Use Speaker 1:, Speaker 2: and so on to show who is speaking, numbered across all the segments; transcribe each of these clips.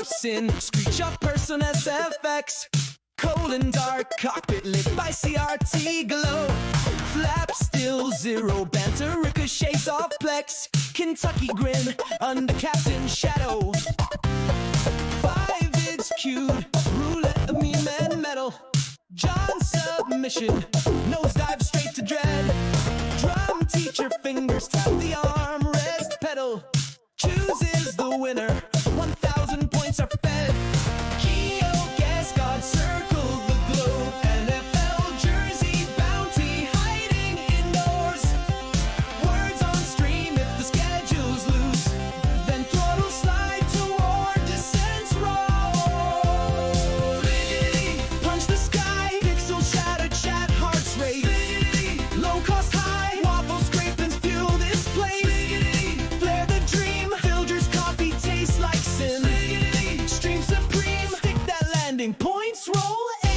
Speaker 1: drops in, screech of person SFX. Cold and dark, cockpit lit by CRT glow. Flap still zero, banter ricochets off Plex. Kentucky grin under Captain Shadow. 5 it's cued, roulette of meme and metal. John submission, nosedive straight to dread. Drum teacher fingers tap the armrest pedal. Chooses the winner, 1,000 points are fed. Keo guess God circle the globe. NFL jersey bounty hiding indoors. Words on stream if the schedule's loose. Then throttle slide toward descent's roll. Punch the points roll in.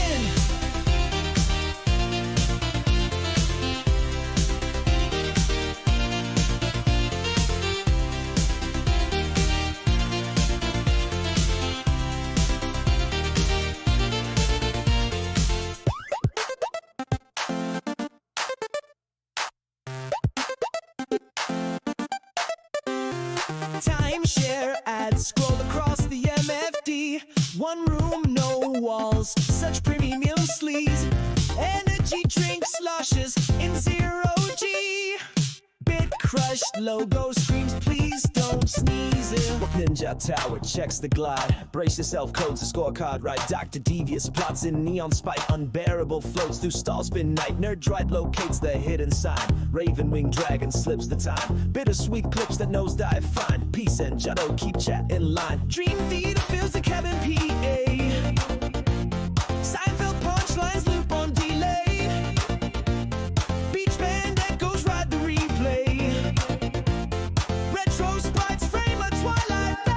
Speaker 1: Timeshare ads scroll across the MFD. One room, no walls, such premium sleaze. Energy drink sloshes in zero G. Bit crushed logo screams, please don't sneeze it. Ninja Tower checks the glide. Brace yourself, codes a scorecard right. Dr. Devious plots in neon spite. Unbearable floats through stall spin night. Nerd right locates the hidden sign. Raven winged dragon slips the time. Bittersweet clips that nosedive fine. Peace and Jado keep chat in line. Dream theater fills the cabin PA. Seinfeld punchlines loop on delay. Beach band echoes ride the replay. Retro sprites frame a twilight bay.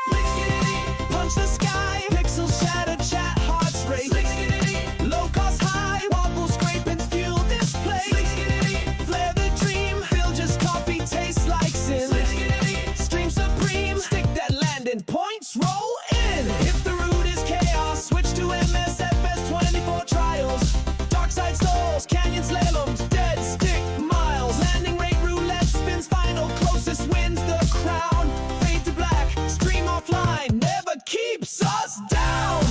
Speaker 1: Flick-skiddy, punch the sky. Pixel shatter chat hearts race. Flick-skiddy, low cost high. Waffle scrapings fuel display. Flick-skiddy, flare the dream. Fill just coffee tastes like sin. Flick-skiddy, stream supreme. Stick that landing points roll in. If the route is chaos, switch to MSFS 24 trials. Dark side stalls, canyon slaloms, dead stick miles. Landing rate roulette spins final, closest wins the crown. Fade to black, stream offline, never keeps us down.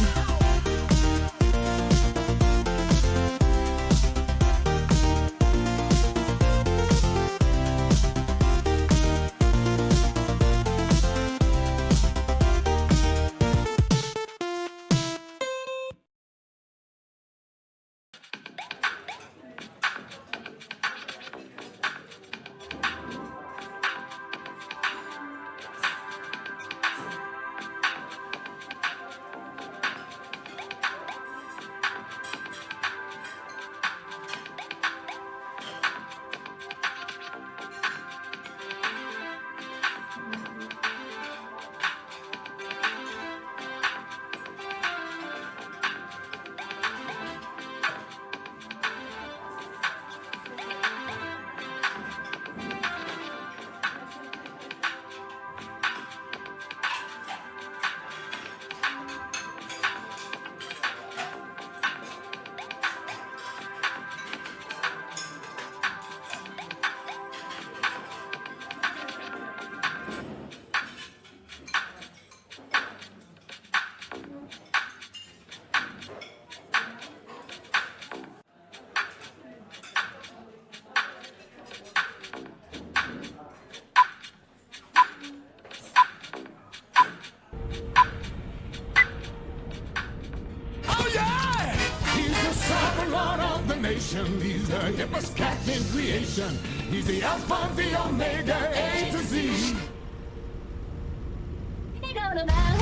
Speaker 2: He's the hippest cat in creation. He's the Alpha, the Omega, A to Z.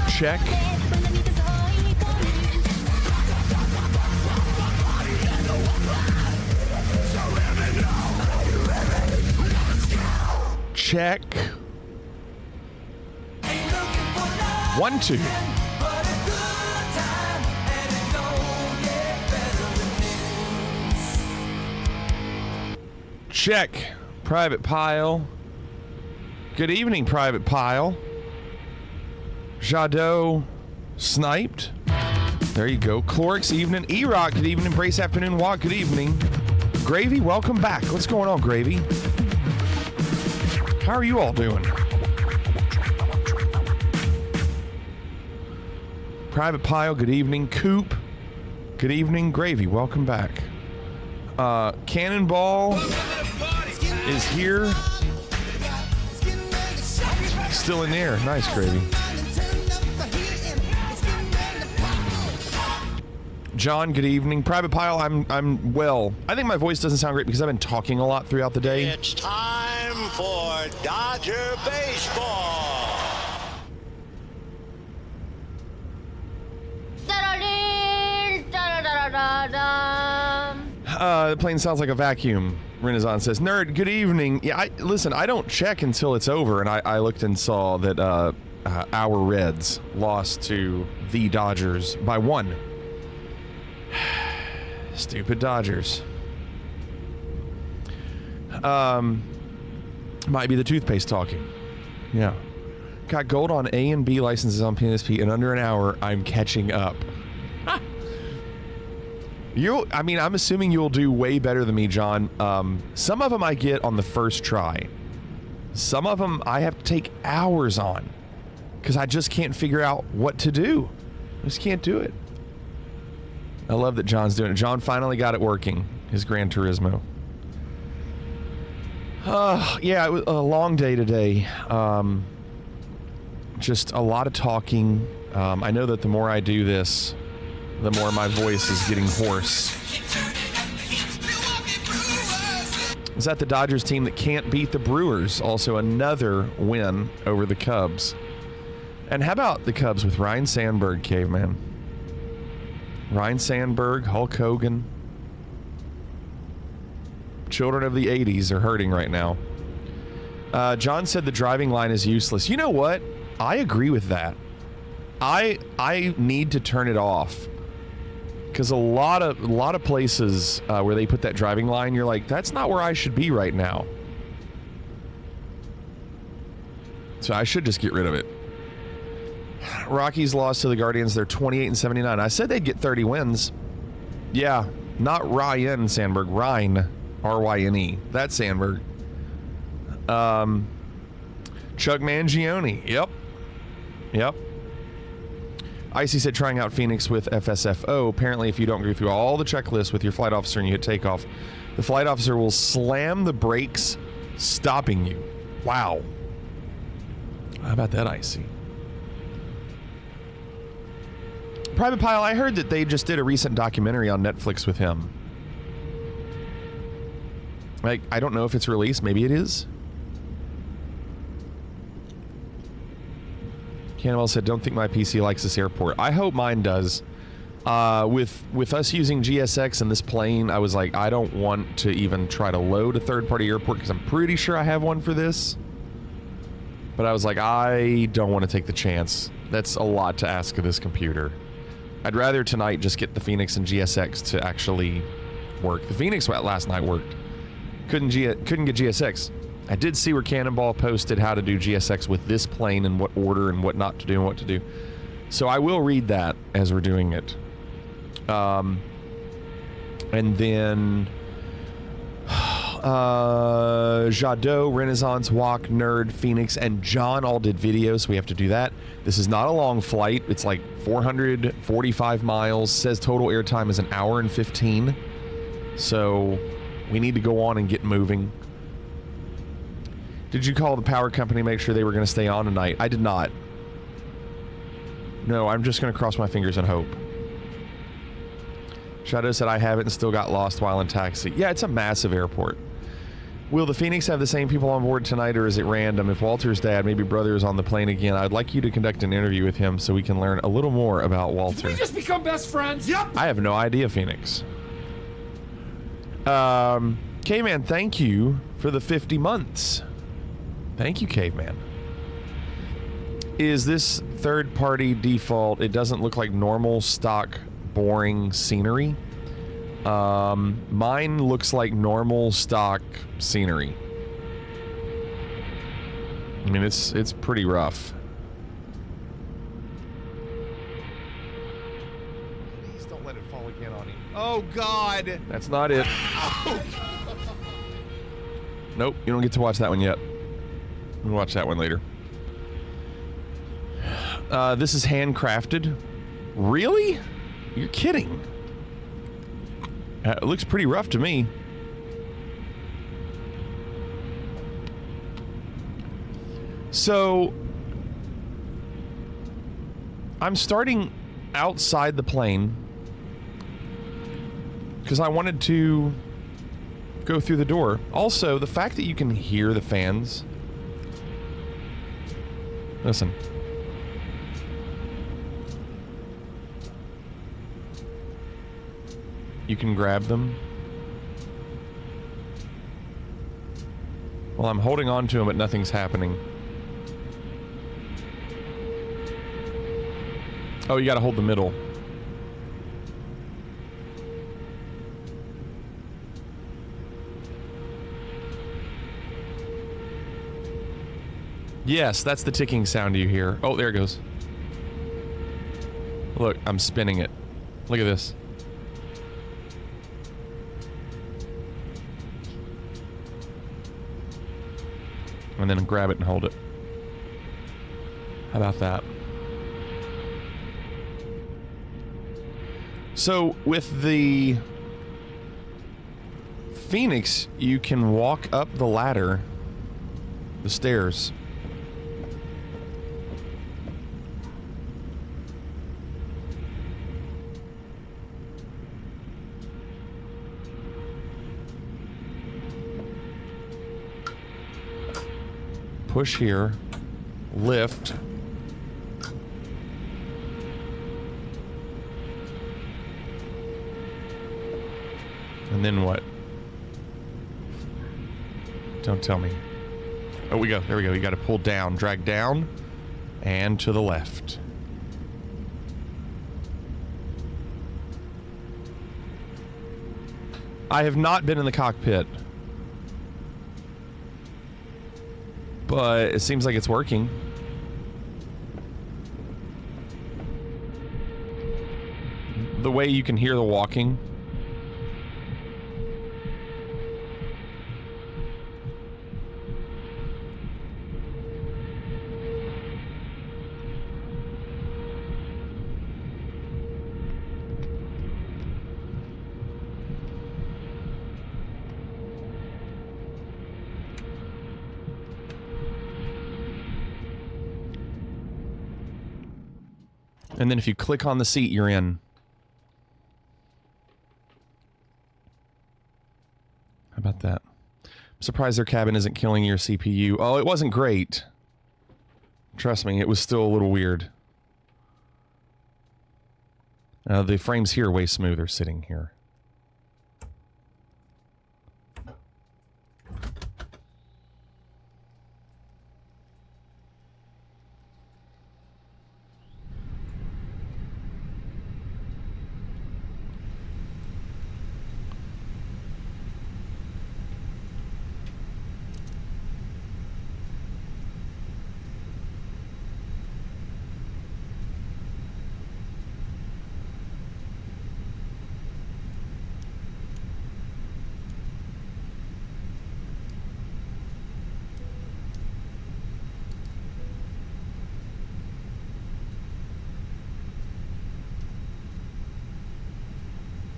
Speaker 3: Check. Check. 1, 2. Check. Private Pile. Good evening, Private Pile. Jadot sniped. There you go. Clorix, evening. E-Rock, good evening. Brace, afternoon. Walk, good evening. Gravy, welcome back. What's going on, Gravy? How are you all doing? Private Pile, good evening. Coop, good evening. Gravy, welcome back. Cannonball is here. Still in there. Nice, Gravy. John, good evening. Private Pile, I'm well. I think my voice doesn't sound great because I've been talking a lot throughout the day.
Speaker 4: It's time for Dodger baseball.
Speaker 3: The plane sounds like a vacuum. Renaissance says, Nerd, good evening. Yeah, listen, I don't check until it's over, and I looked and saw that our Reds lost to the Dodgers by 1. Stupid Dodgers. Might be the toothpaste talking. Yeah. Got gold on A and B licenses on PNSP in under an hour. I'm catching up. I'm assuming you'll do way better than me, John. Some of them I get on the first try. Some of them I have to take hours on because I just can't figure out what to do. I just can't do it. I love that John's doing it. John finally got it working, his Gran Turismo. Yeah, it was a long day today. Just a lot of talking. I know that the more I do this, the more my voice is getting hoarse. Is that the Dodgers team that can't beat the Brewers? Also another win over the Cubs. And how about the Cubs with Ryan Sandberg, Caveman? Ryan Sandberg, Hulk Hogan. Children of the 80s are hurting right now. John said the driving line is useless. You know what? I agree with that. I need to turn it off. Because a lot of places where they put that driving line, you're like, that's not where I should be right now. So I should just get rid of it. Rockies lost to the Guardians. They're 28-79. I said they'd get 30 wins. Yeah, not Ryan Sandberg. Ryan, R-Y-N-E. That's Sandberg. Chuck Mangione. Yep. Icy said trying out Fenix with FSFO. Apparently, if you don't go through all the checklists with your flight officer and you hit takeoff, the flight officer will slam the brakes, stopping you. Wow. How about that, Icy? Private Pile, I heard that they just did a recent documentary on Netflix with him. Like, I don't know if it's released. Maybe it is. Cannibal said, don't think my PC likes this airport. I hope mine does. With us using GSX and this plane, I was like, I don't want to even try to load a third-party airport because I'm pretty sure I have one for this. But I was like, I don't want to take the chance. That's a lot to ask of this computer. I'd rather tonight just get the Fenix and GSX to actually work. The Fenix last night worked. Couldn't get GSX. I did see where Cannonball posted how to do GSX with this plane and what order and what not to do and what to do. So I will read that as we're doing it. And then Jadot, Renaissance, Walk, Nerd, Phoenix, and John all did videos, so we have to do that. This is not a long flight. It's like 445 miles. Says total airtime is 1 hour and 15. So we need to go on and get moving. Did you call the power company, make sure they were going to stay on tonight? I did not. No, I'm just going to cross my fingers and hope. Shadow said I have it and still got lost while in taxi. Yeah, it's a massive airport. Will the Phoenix have the same people on board tonight, or is it random? If Walter's dad, maybe brother, is on the plane again, I'd like you to conduct an interview with him so we can learn a little more about Walter.
Speaker 2: Did we just become best friends? Yep.
Speaker 3: I have no idea, Phoenix. K-Man, thank you for the 50 months. Thank you, Caveman. Is this third-party default? It doesn't look like normal, stock, boring scenery. Mine looks like normal, stock scenery. I mean, it's pretty rough. Please don't let it fall again on you. Oh, God! That's not it. Nope, you don't get to watch that one yet. We'll watch that one later. This is handcrafted. Really? You're kidding. It looks pretty rough to me. So, I'm starting outside the plane because I wanted to go through the door. Also, the fact that you can hear the fans. Listen. You can grab them. Well, I'm holding on to them, but nothing's happening. Oh, you gotta hold the middle. Yes, that's the ticking sound you hear. Oh, there it goes. Look, I'm spinning it. Look at this. And then grab it and hold it. How about that? So, with the Fenix, you can walk up the ladder, the stairs. Push here, lift, and then what? Don't tell me. Oh, we go. There we go. You got to pull down, drag down, and to the left. I have not been in the cockpit. But it seems like it's working. The way you can hear the walking. And then if you click on the seat, you're in. How about that? I'm surprised their cabin isn't killing your CPU. Oh, it wasn't great. Trust me, it was still a little weird. The frames here are way smoother sitting here.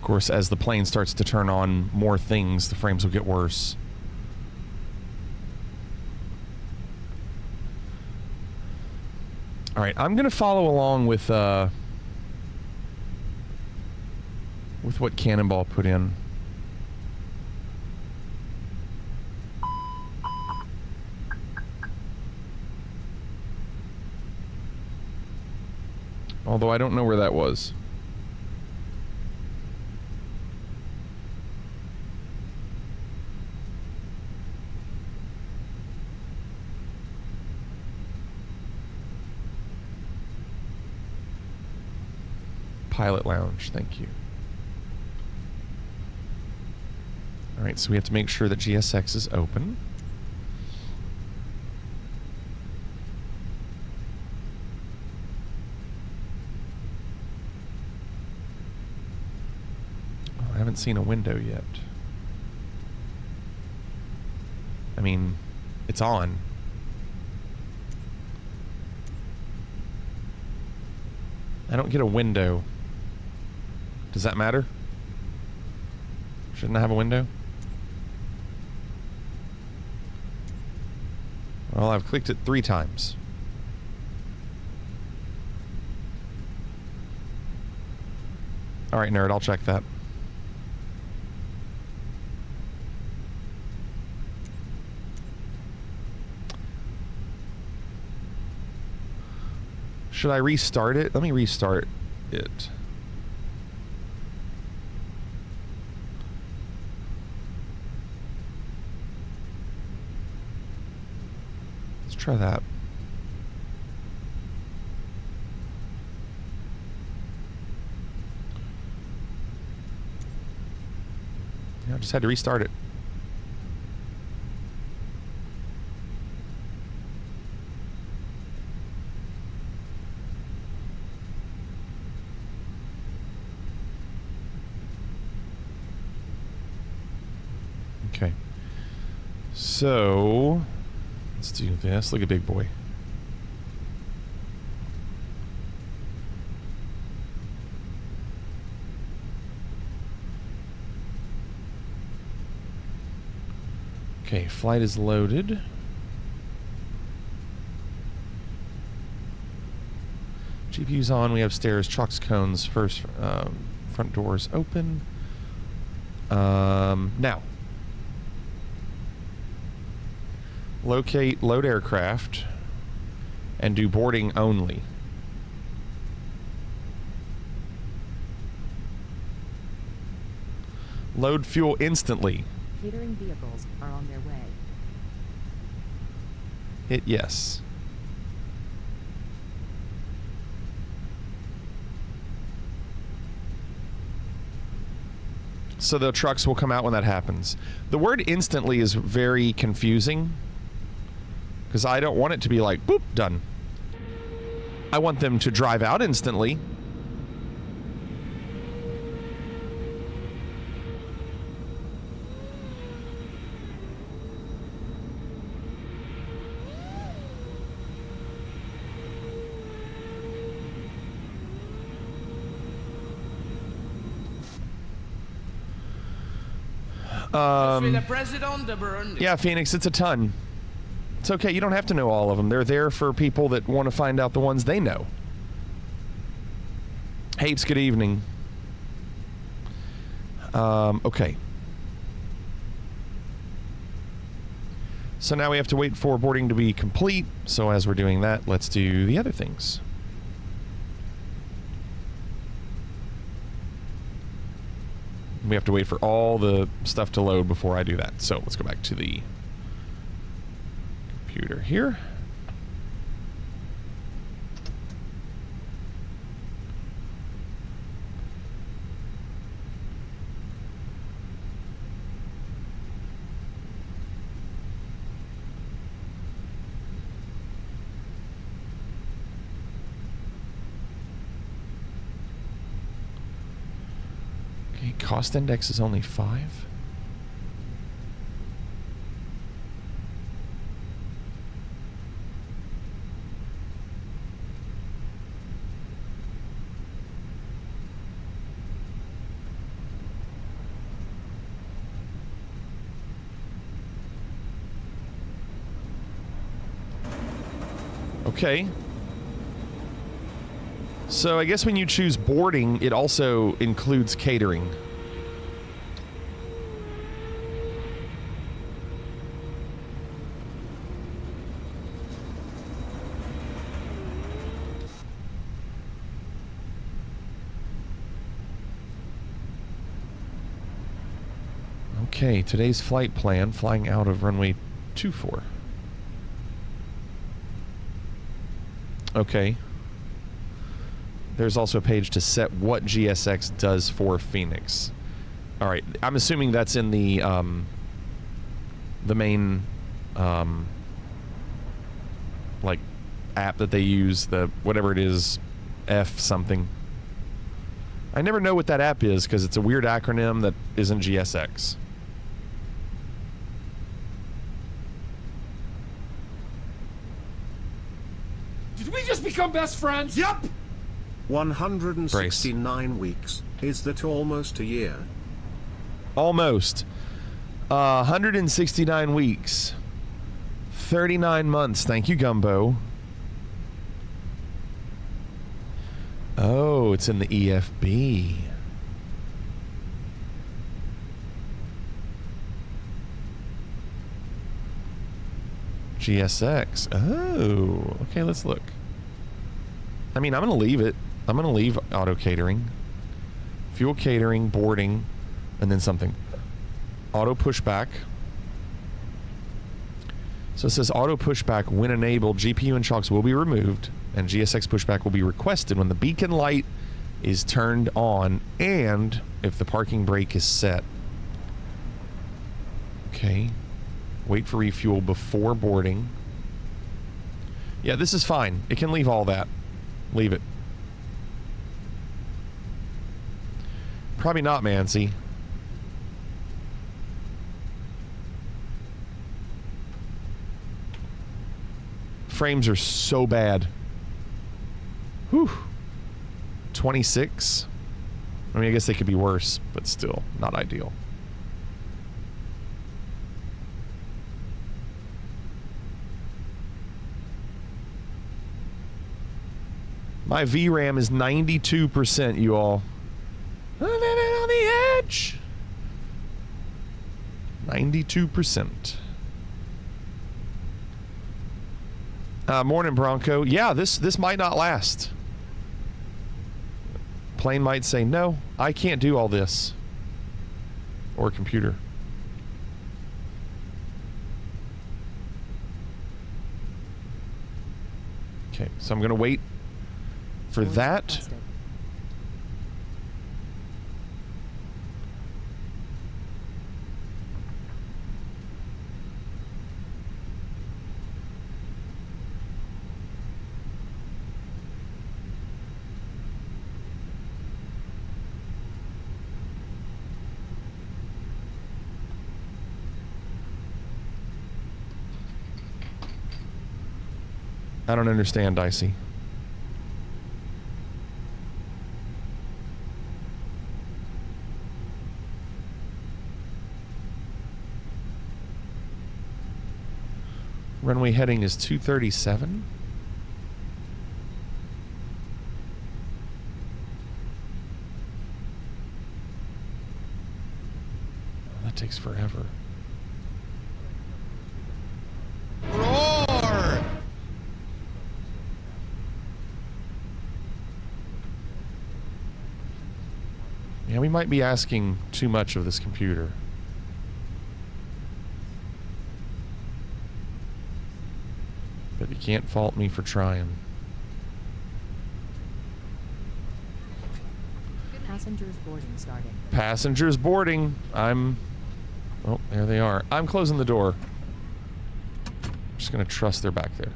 Speaker 3: Of course, as the plane starts to turn on more things, the frames will get worse. All right, I'm gonna follow along with what Cannonball put in. Although I don't know where that was. Pilot Lounge, thank you. Alright, so we have to make sure that GSX is open. Oh, I haven't seen a window yet. I mean, it's on. I don't get a window. Does that matter? Shouldn't I have a window? Well, I've clicked it 3 times. Alright, nerd, I'll check that. Should I restart it? Let me restart it. Let's try that. just had to restart it. Okay. So, let's do this. Look at Big Boy. Okay, flight is loaded. GPU's on. We have stairs, chocks, cones. First, front doors open. Now, locate load aircraft and do boarding only. Load fuel instantly.
Speaker 5: Catering vehicles are on their way.
Speaker 3: Hit yes. So the trucks will come out when that happens. The word instantly is very confusing because I don't want it to be like, boop, done. I want them to drive out instantly. Yeah, Phoenix, it's a ton. It's okay, you don't have to know all of them. They're there for people that want to find out the ones they know. Hapes, good evening. Okay. So now we have to wait for boarding to be complete. So as we're doing that, let's do the other things. We have to wait for all the stuff to load before I do that. So let's go back to the computer here. Cost index is only 5. Okay. So I guess when you choose boarding, it also includes catering. Okay, today's flight plan, flying out of runway 24. Okay. There's also a page to set what GSX does for Phoenix. All right, I'm assuming that's in the main like app that they use, the whatever it is, F something. I never know what that app is because it's a weird acronym that isn't GSX.
Speaker 2: Did we just become best friends?
Speaker 6: Yup! 169
Speaker 3: Brace.
Speaker 6: weeks. Is that almost a year?
Speaker 3: Almost. 169 weeks. 39 months. Thank you, Gumbo. Oh, it's in the EFB. GSX. Oh, okay, let's look. I mean, I'm going to leave it. I'm going to leave auto catering. Fuel catering, boarding, and then something. Auto pushback. So it says auto pushback when enabled, GPU and chocks will be removed, and GSX pushback will be requested when the beacon light is turned on and if the parking brake is set. Okay. Wait for refuel before boarding. Yeah, this is fine. It can leave all that. Leave it. Probably not, Mancy. Frames are so bad. Whew. 26. I mean, I guess they could be worse, but still not ideal. My VRAM is 92%, you all. On the edge. 92%. Morning, Bronco. Yeah, this might not last. Plane might say, no, I can't do all this. Or computer. Okay, so I'm going to wait for that. I don't understand, Dicey. Runway heading is 237. Oh, that takes forever.
Speaker 4: Roar!
Speaker 3: Yeah, we might be asking too much of this computer. But you can't fault me for trying.
Speaker 5: Passengers boarding starting.
Speaker 3: Passengers boarding. Oh, there they are. I'm closing the door. Just gonna trust they're back there.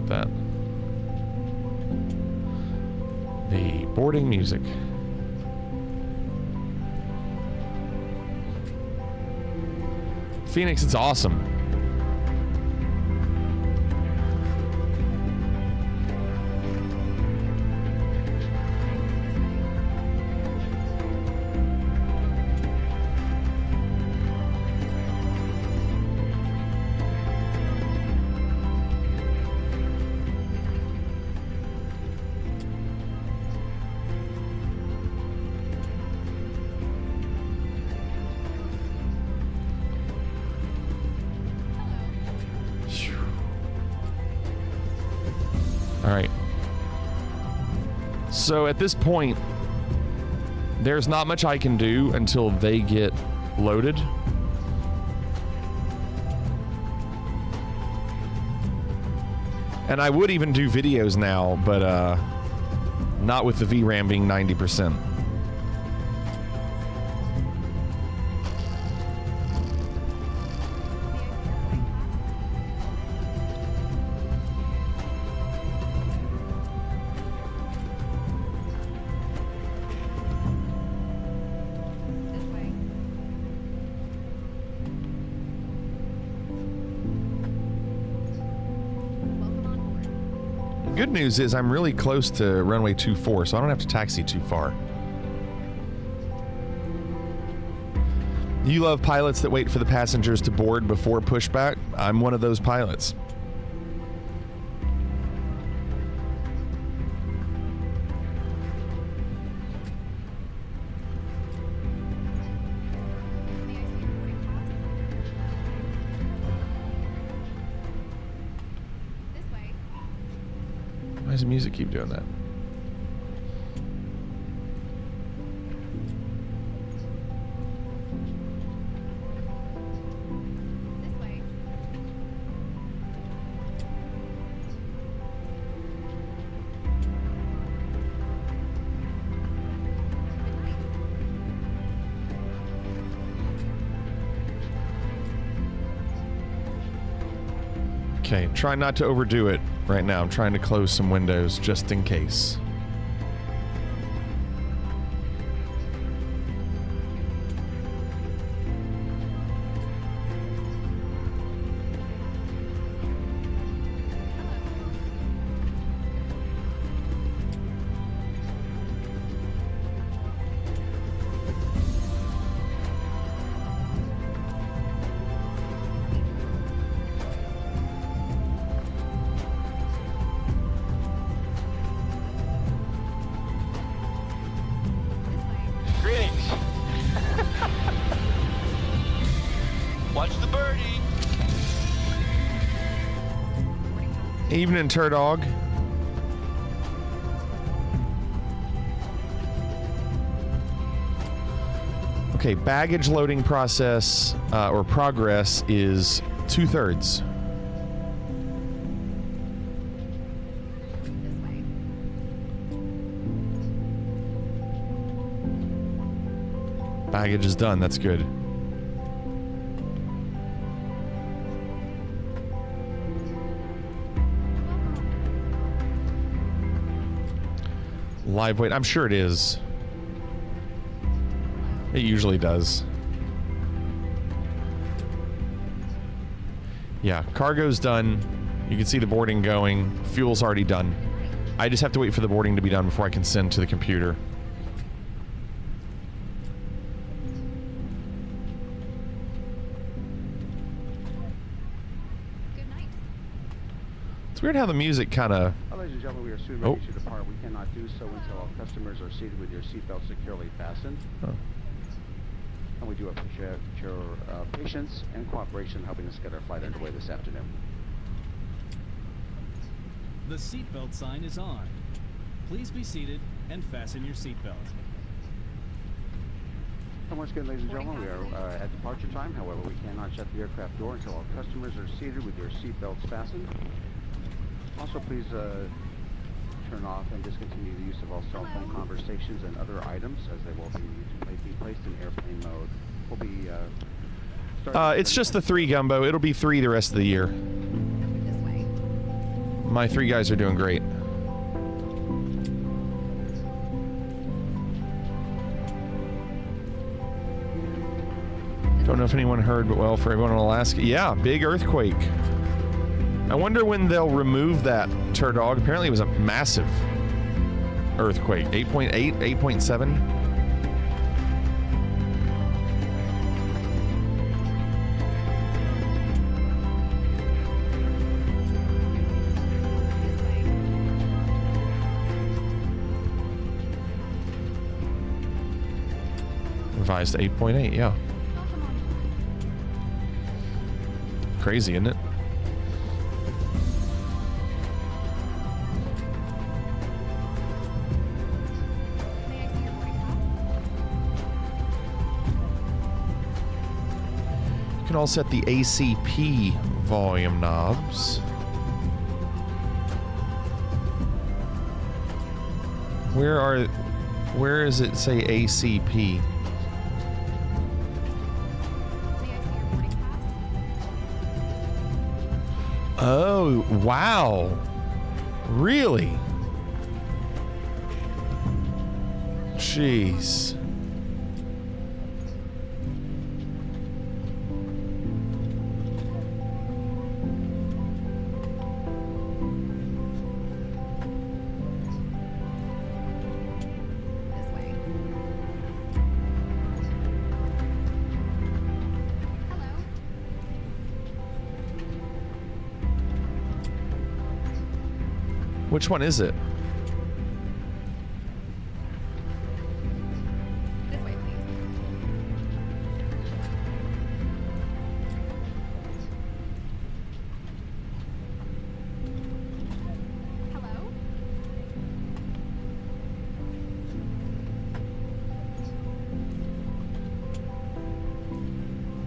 Speaker 3: That. The boarding music. Phoenix, it's awesome. Alright. So at this point, there's not much I can do until they get loaded. And I would even do videos now, but not with the VRAM being 90%. Good news is I'm really close to runway 24, so I don't have to taxi too far. You love pilots that wait for the passengers to board before pushback? I'm one of those pilots. Why does the music keep doing that? Okay, try not to overdo it right now. I'm trying to close some windows just in case.
Speaker 4: Greetings. Watch the birdie.
Speaker 3: Evening, Turdog. Okay, baggage loading process or progress is 2/3. Baggage is done. That's good. Live weight. I'm sure it is. It usually does. Yeah, cargo's done. You can see the boarding going. Fuel's already done. I just have to wait for the boarding to be done before I can send to the computer. It's weird how the music kind of...
Speaker 7: Ladies and gentlemen, we are soon ready to depart. We cannot do so until all customers are seated with your seatbelts securely fastened.
Speaker 3: Oh.
Speaker 7: And we do appreciate your patience and cooperation helping us get our flight underway this afternoon.
Speaker 8: The seatbelt sign is on. Please be seated and fasten your seatbelt.
Speaker 7: And once again, ladies and gentlemen, we are at departure time. However, we cannot shut the aircraft door until all customers are seated with your seatbelts fastened. Also, please turn off and discontinue the use of all cell phone conversations and other items, as they will be placed in airplane mode. We'll be
Speaker 3: it's just the 3 Gumbo. It'll be 3 the rest of the year. My 3 guys are doing great. Don't know if anyone heard, but well, for everyone in Alaska, yeah, big earthquake. I wonder when they'll remove that Turdog. Apparently it was a massive earthquake. 8.8, 8.7. Revised 8.8, yeah. Crazy, isn't it? You can all set the ACP volume knobs. Where is it say ACP? Oh, wow. Really? Jeez. Which one is it?
Speaker 9: This way, please. Hello?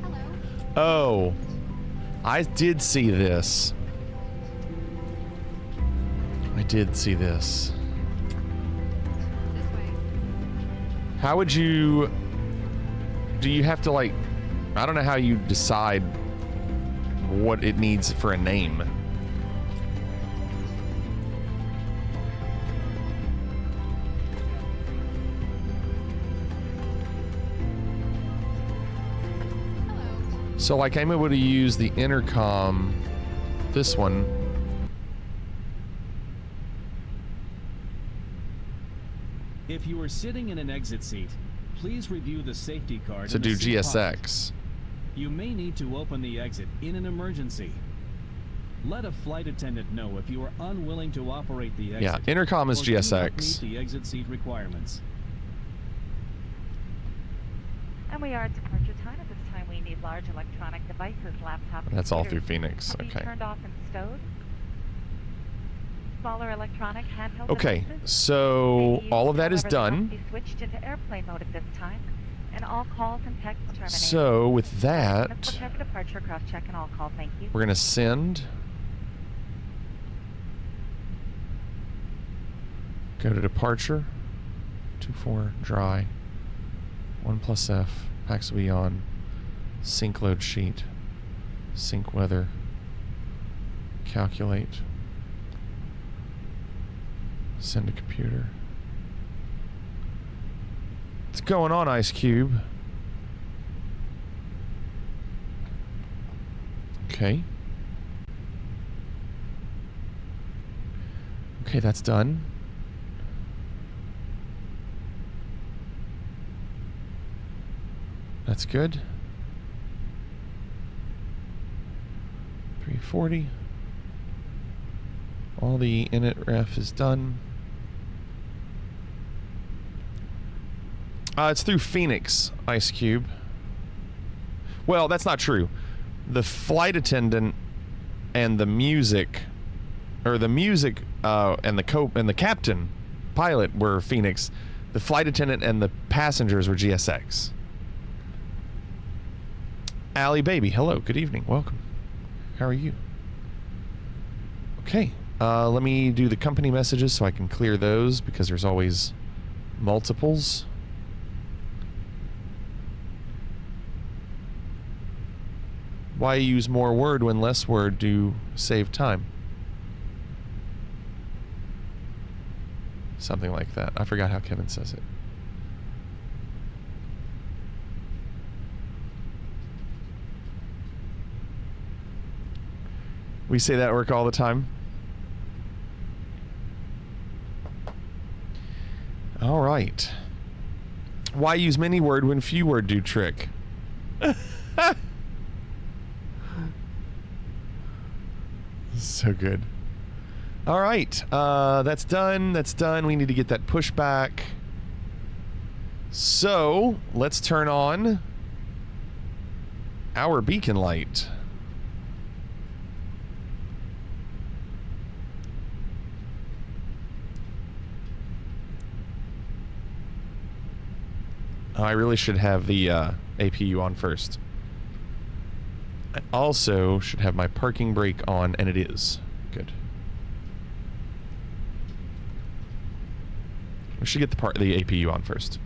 Speaker 9: Hello?
Speaker 3: Oh, I did see this. I did see this.
Speaker 9: This way.
Speaker 3: How would you... Do you have to, like... I don't know how you decide what it needs for a name. So like I'm able to use the intercom, this one,
Speaker 8: If you are sitting in an exit seat, please review the safety card
Speaker 3: to
Speaker 8: in the
Speaker 3: do
Speaker 8: seat pocket.
Speaker 3: GSX.
Speaker 8: You may need to open the exit in an emergency. Let a flight attendant know if you are unwilling to operate the exit.
Speaker 3: Yeah, intercom is
Speaker 8: or do not
Speaker 3: GSX.
Speaker 8: meet the exit seat requirements.
Speaker 10: And we are at departure time. At this time, we need large electronic devices, laptops.
Speaker 3: That's all
Speaker 10: computers,
Speaker 3: through Phoenix.
Speaker 10: to be
Speaker 3: Okay.
Speaker 10: turned off and stowed. Smaller electronic handheld
Speaker 3: Okay,
Speaker 10: devices
Speaker 3: so
Speaker 10: may be
Speaker 3: all of
Speaker 10: used,
Speaker 3: that is
Speaker 10: however, they
Speaker 3: done.
Speaker 10: must be switched into airplane mode at this time, and all calls and texts terminated.
Speaker 3: So with
Speaker 10: Let's
Speaker 3: that,
Speaker 10: prepare for departure. Cross check and all call. Thank you.
Speaker 3: we're gonna send. Go to departure. 24 dry. 1+F. Packs will be on. Sync load sheet. Sync weather. Calculate. Send to computer. What's going on, Ice Cube? Okay. Okay, that's done. That's good. 340. All the init ref is done. It's through Phoenix, Ice Cube. Well, that's not true. The flight attendant and the music, or the music and the captain, pilot were Phoenix. The flight attendant and the passengers were GSX. Allie Baby, hello, good evening, welcome. How are you? Okay, let me do the company messages so I can clear those because there's always multiples. Why use more word when less word do save time? Something like that. I forgot how Kevin says it. We say that at work all the time. All right. Why use many word when few word do trick? So good. All right. That's done. That's done. We need to get that push back. So let's turn on our beacon light. I really should have the APU on first. I also should have my parking brake on, and it is. Good. We should get the APU on first.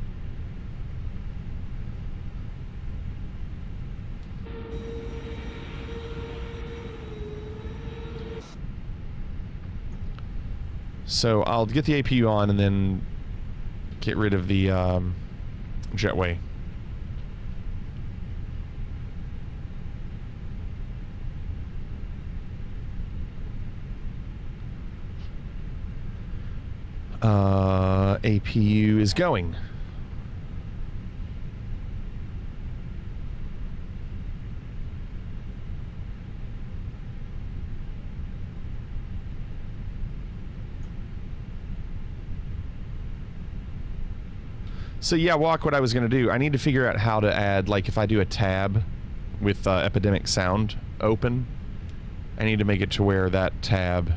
Speaker 3: So I'll get the APU on and then get rid of the jetway. APU is going. So yeah, Walk, what I was going to do, I need to figure out how to add, like if I do a tab with Epidemic Sound open, I need to make it to where that tab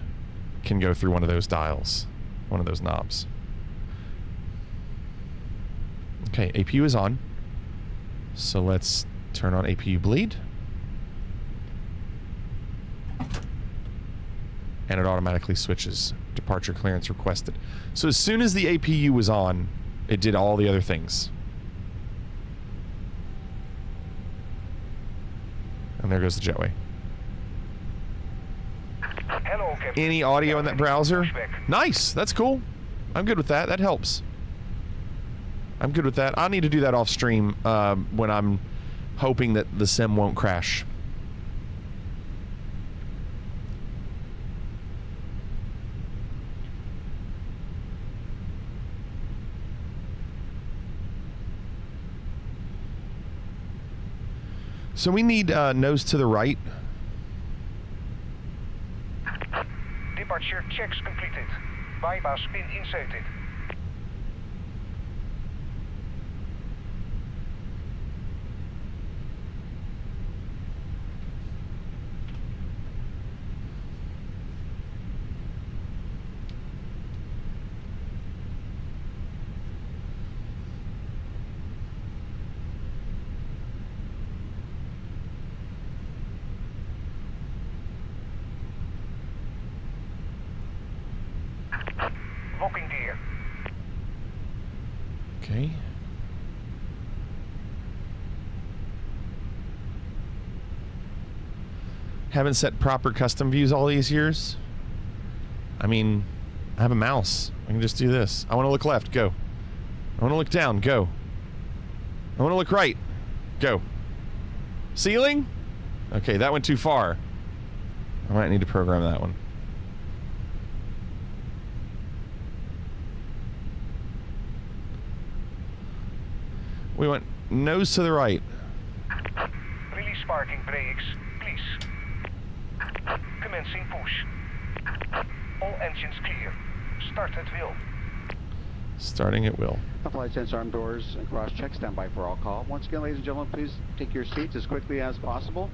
Speaker 3: can go through one of those dials, one of those knobs. Okay, APU is on. So let's turn on APU bleed. And it automatically switches. Departure clearance requested. So as soon as the APU was on, it did all the other things. And there goes the jetway.
Speaker 11: Hello, Captain.
Speaker 3: Any audio in that browser? Nice, that's cool. I'm good with that. That helps. I'm good with that. I'll need to do that off stream when I'm hoping that the sim won't crash. So we need nose to the right.
Speaker 11: Departure checks completed. Bypass pin inserted. Locking gear.
Speaker 3: Okay. Haven't set proper custom views all these years. I mean, I have a mouse. I can just do this. I want to look left. Go. I want to look down. Go. I want to look right. Go. Ceiling? Okay, that went too far. I might need to program that one. We went nose to the right.
Speaker 11: Release parking brakes, please. Commencing push. All engines clear. Start at will.
Speaker 3: Starting at will.
Speaker 7: Flight sensor arm doors and cross check. Stand by for all call. Once again, ladies and gentlemen, please take your seats as quickly as possible.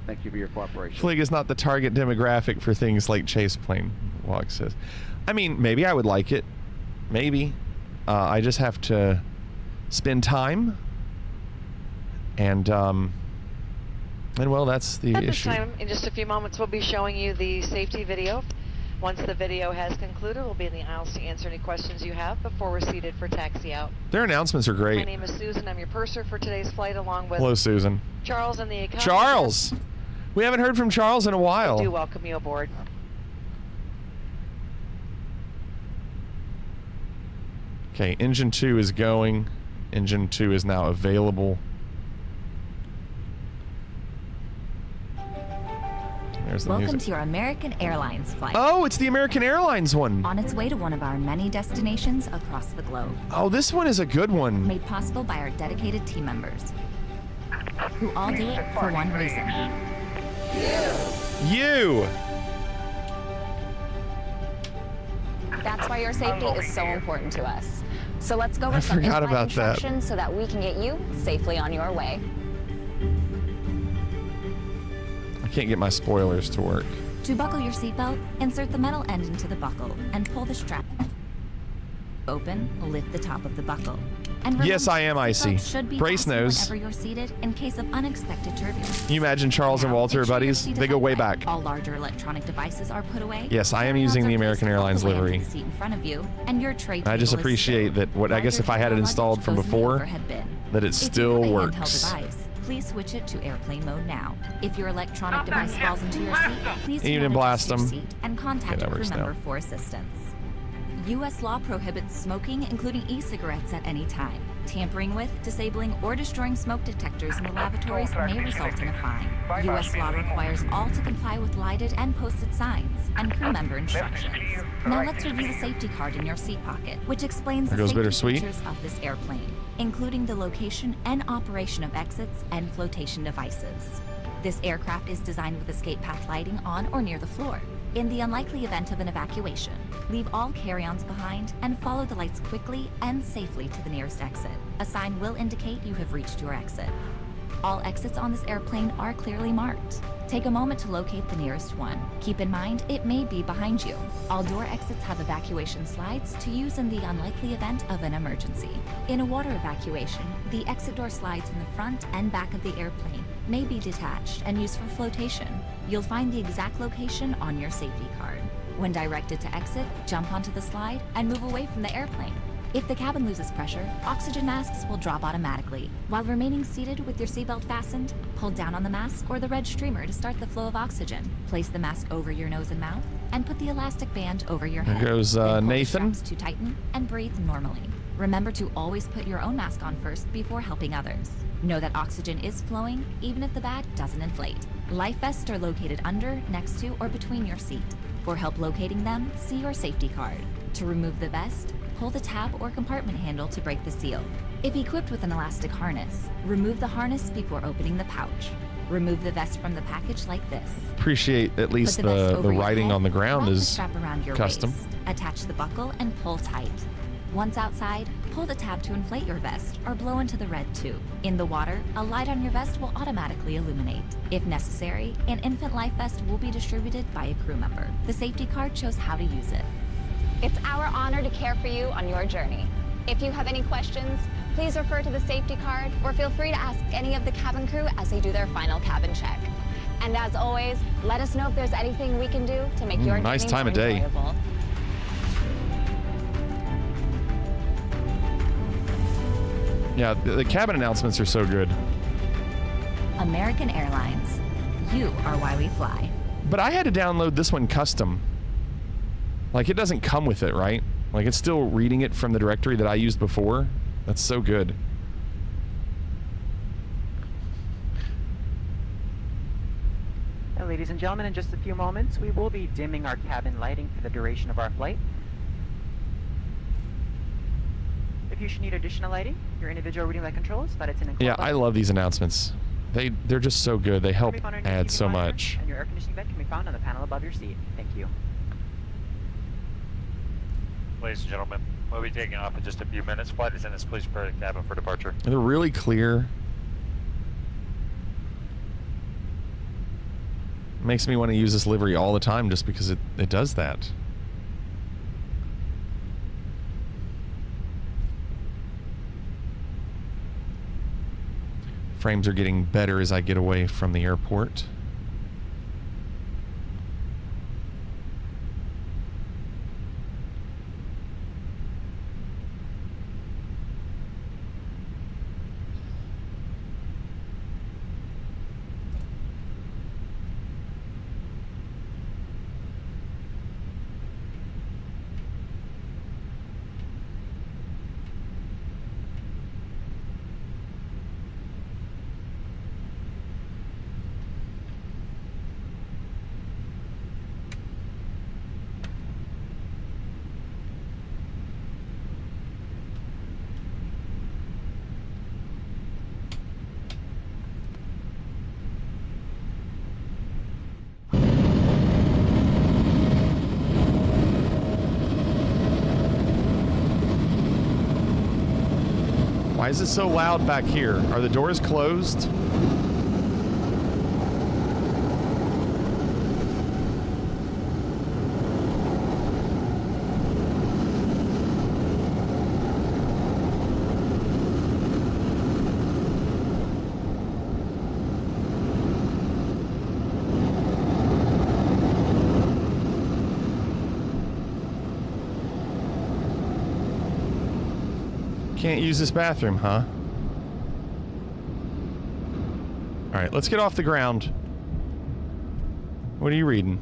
Speaker 7: Thank you for your cooperation.
Speaker 3: Flig is not the target demographic for things like chase plane, Walk says. I mean, maybe I would like it. Maybe. I just have to spend time. And well, that's the
Speaker 12: At this
Speaker 3: issue.
Speaker 12: time, in just a few moments, we'll be showing you the safety video. Once the video has concluded, we'll be in the aisles to answer any questions you have before we're seated for taxi out.
Speaker 3: Their announcements are great.
Speaker 12: My name is Susan. I'm your purser for today's flight, along with
Speaker 3: Hello, Susan.
Speaker 12: Charles and the economy.
Speaker 3: Charles! We haven't heard from Charles in a while.
Speaker 12: We do welcome you aboard.
Speaker 3: Okay, engine 2 is going. Engine 2 is now available. There's the
Speaker 5: Welcome
Speaker 3: music.
Speaker 5: to your American Airlines flight.
Speaker 3: Oh, it's the American Airlines one.
Speaker 5: On its way to one of our many destinations across the globe.
Speaker 3: Oh, this one is a good one.
Speaker 5: Made possible by our dedicated team members, who all do it for one reason.
Speaker 3: You!
Speaker 13: That's why your safety is so important to us. So let's go with some
Speaker 3: forgot
Speaker 13: in-flight
Speaker 3: about that.
Speaker 13: instructions so that we can get you safely on your way.
Speaker 3: I can't get my spoilers to work.
Speaker 5: To buckle your seatbelt, insert the metal end into the buckle and pull the strap open, lift the top of the buckle. And
Speaker 3: Yes, I am icy.
Speaker 5: seatbelt should be
Speaker 3: Brace
Speaker 5: fastened
Speaker 3: nose.
Speaker 5: whenever you're seated in case of unexpected turbulence.
Speaker 3: Can you imagine Charles and
Speaker 5: Now,
Speaker 3: Walter are
Speaker 5: make sure your
Speaker 3: buddies?
Speaker 5: seat is
Speaker 3: They go way
Speaker 5: upright.
Speaker 3: back.
Speaker 5: All larger electronic devices are put away.
Speaker 3: Yes, I am
Speaker 5: Carry-ons
Speaker 3: using the
Speaker 5: are
Speaker 3: American
Speaker 5: placed all
Speaker 3: Airlines
Speaker 5: the way under
Speaker 3: livery.
Speaker 5: the seat in front of you, and your tray
Speaker 3: I just
Speaker 5: table is
Speaker 3: appreciate
Speaker 5: sealed.
Speaker 3: that I guess if I had it
Speaker 5: Larger
Speaker 3: installed from
Speaker 5: luggage goes in the
Speaker 3: before,
Speaker 5: overhead bin.
Speaker 3: that it
Speaker 5: If you
Speaker 3: still
Speaker 5: have a
Speaker 3: works.
Speaker 5: handheld device, please switch it to airplane mode now. If your electronic device falls into your seat, please
Speaker 3: You
Speaker 5: do
Speaker 3: didn't
Speaker 5: not
Speaker 3: blast
Speaker 5: adjust your
Speaker 3: them.
Speaker 5: seat and contact
Speaker 3: Okay, that
Speaker 5: a crew
Speaker 3: works now.
Speaker 5: member for assistance. U.S. law prohibits smoking, including e-cigarettes, at any time. Tampering with, disabling, or destroying smoke detectors in the lavatories may result in a fine. U.S. law requires all to comply with lighted and posted signs and crew member instructions. Now let's review the safety card in your seat pocket, which explains
Speaker 3: There
Speaker 5: the
Speaker 3: goes
Speaker 5: safety
Speaker 3: Bittersweet.
Speaker 5: features of this airplane, including the location and operation of exits and flotation devices. This aircraft is designed with escape path lighting on or near the floor. In the unlikely event of an evacuation, leave all carry-ons behind and follow the lights quickly and safely to the nearest exit. A sign will indicate you have reached your exit. All exits on this airplane are clearly marked. Take a moment to locate the nearest one. Keep in mind, it may be behind you. All door exits have evacuation slides to use in the unlikely event of an emergency. In a water evacuation, the exit door slides in the front and back of the airplane may be detached and used for flotation. You'll find the exact location on your safety card. When directed to exit, jump onto the slide and move away from the airplane. If the cabin loses pressure, oxygen masks will drop automatically. While remaining seated with your seatbelt fastened, pull down on the mask or the red streamer to start the flow of oxygen. Place the mask over your nose and mouth, and put the elastic band over your head.
Speaker 3: There goes
Speaker 5: Then pull the
Speaker 3: Nathan.
Speaker 5: straps to tighten and breathe normally. Remember to always put your own mask on first before helping others. Know that oxygen is flowing, even if the bag doesn't inflate. Life vests are located under, next to, or between your seat. For help locating them, see your safety card. To remove the vest, pull the tab or compartment handle to break the seal. If equipped with an elastic harness, remove the harness before opening the pouch. Remove the vest from the package like this.
Speaker 3: Appreciate at least the writing on the ground is
Speaker 5: strap around your
Speaker 3: custom.
Speaker 5: waist. Attach the buckle and pull tight. Once outside, pull the tab to inflate your vest or blow into the red tube. In the water, a light on your vest will automatically illuminate. If necessary, an infant life vest will be distributed by a crew member. The safety card shows how to use it.
Speaker 13: It's our honor to care for you on your journey. If you have any questions, please refer to the safety card or feel free to ask any of the cabin crew as they do their final cabin check. And as always, let us know if there's anything we can do to make your
Speaker 3: nice
Speaker 13: journey
Speaker 3: time
Speaker 13: more
Speaker 3: of day.
Speaker 13: enjoyable.
Speaker 3: Yeah, the cabin announcements are so good.
Speaker 5: American Airlines. You are why we fly.
Speaker 3: But I had to download this one custom. Like, it doesn't come with it, right? Like, it's still reading it from the directory that I used before. That's so good.
Speaker 14: Ladies and gentlemen, in just a few moments, we will be dimming our cabin lighting for the duration of our flight. If you should need additional lighting, your individual reading light controls, but it's an
Speaker 3: Yeah, I love these announcements. They're just so good. They help add so much.
Speaker 14: And your air conditioning vent can be found on the panel above your seat. Thank you.
Speaker 15: Ladies and gentlemen, we'll be taking off in just a few minutes. Flight attendants, please prepare the cabin for departure.
Speaker 3: They're really clear. Makes me want to use this livery all the time just because it does that. Frames are getting better as I get away from the airport. Why is it so loud back here? Are the doors closed? Can't use this bathroom, huh? All right, let's get off the ground. What are you reading?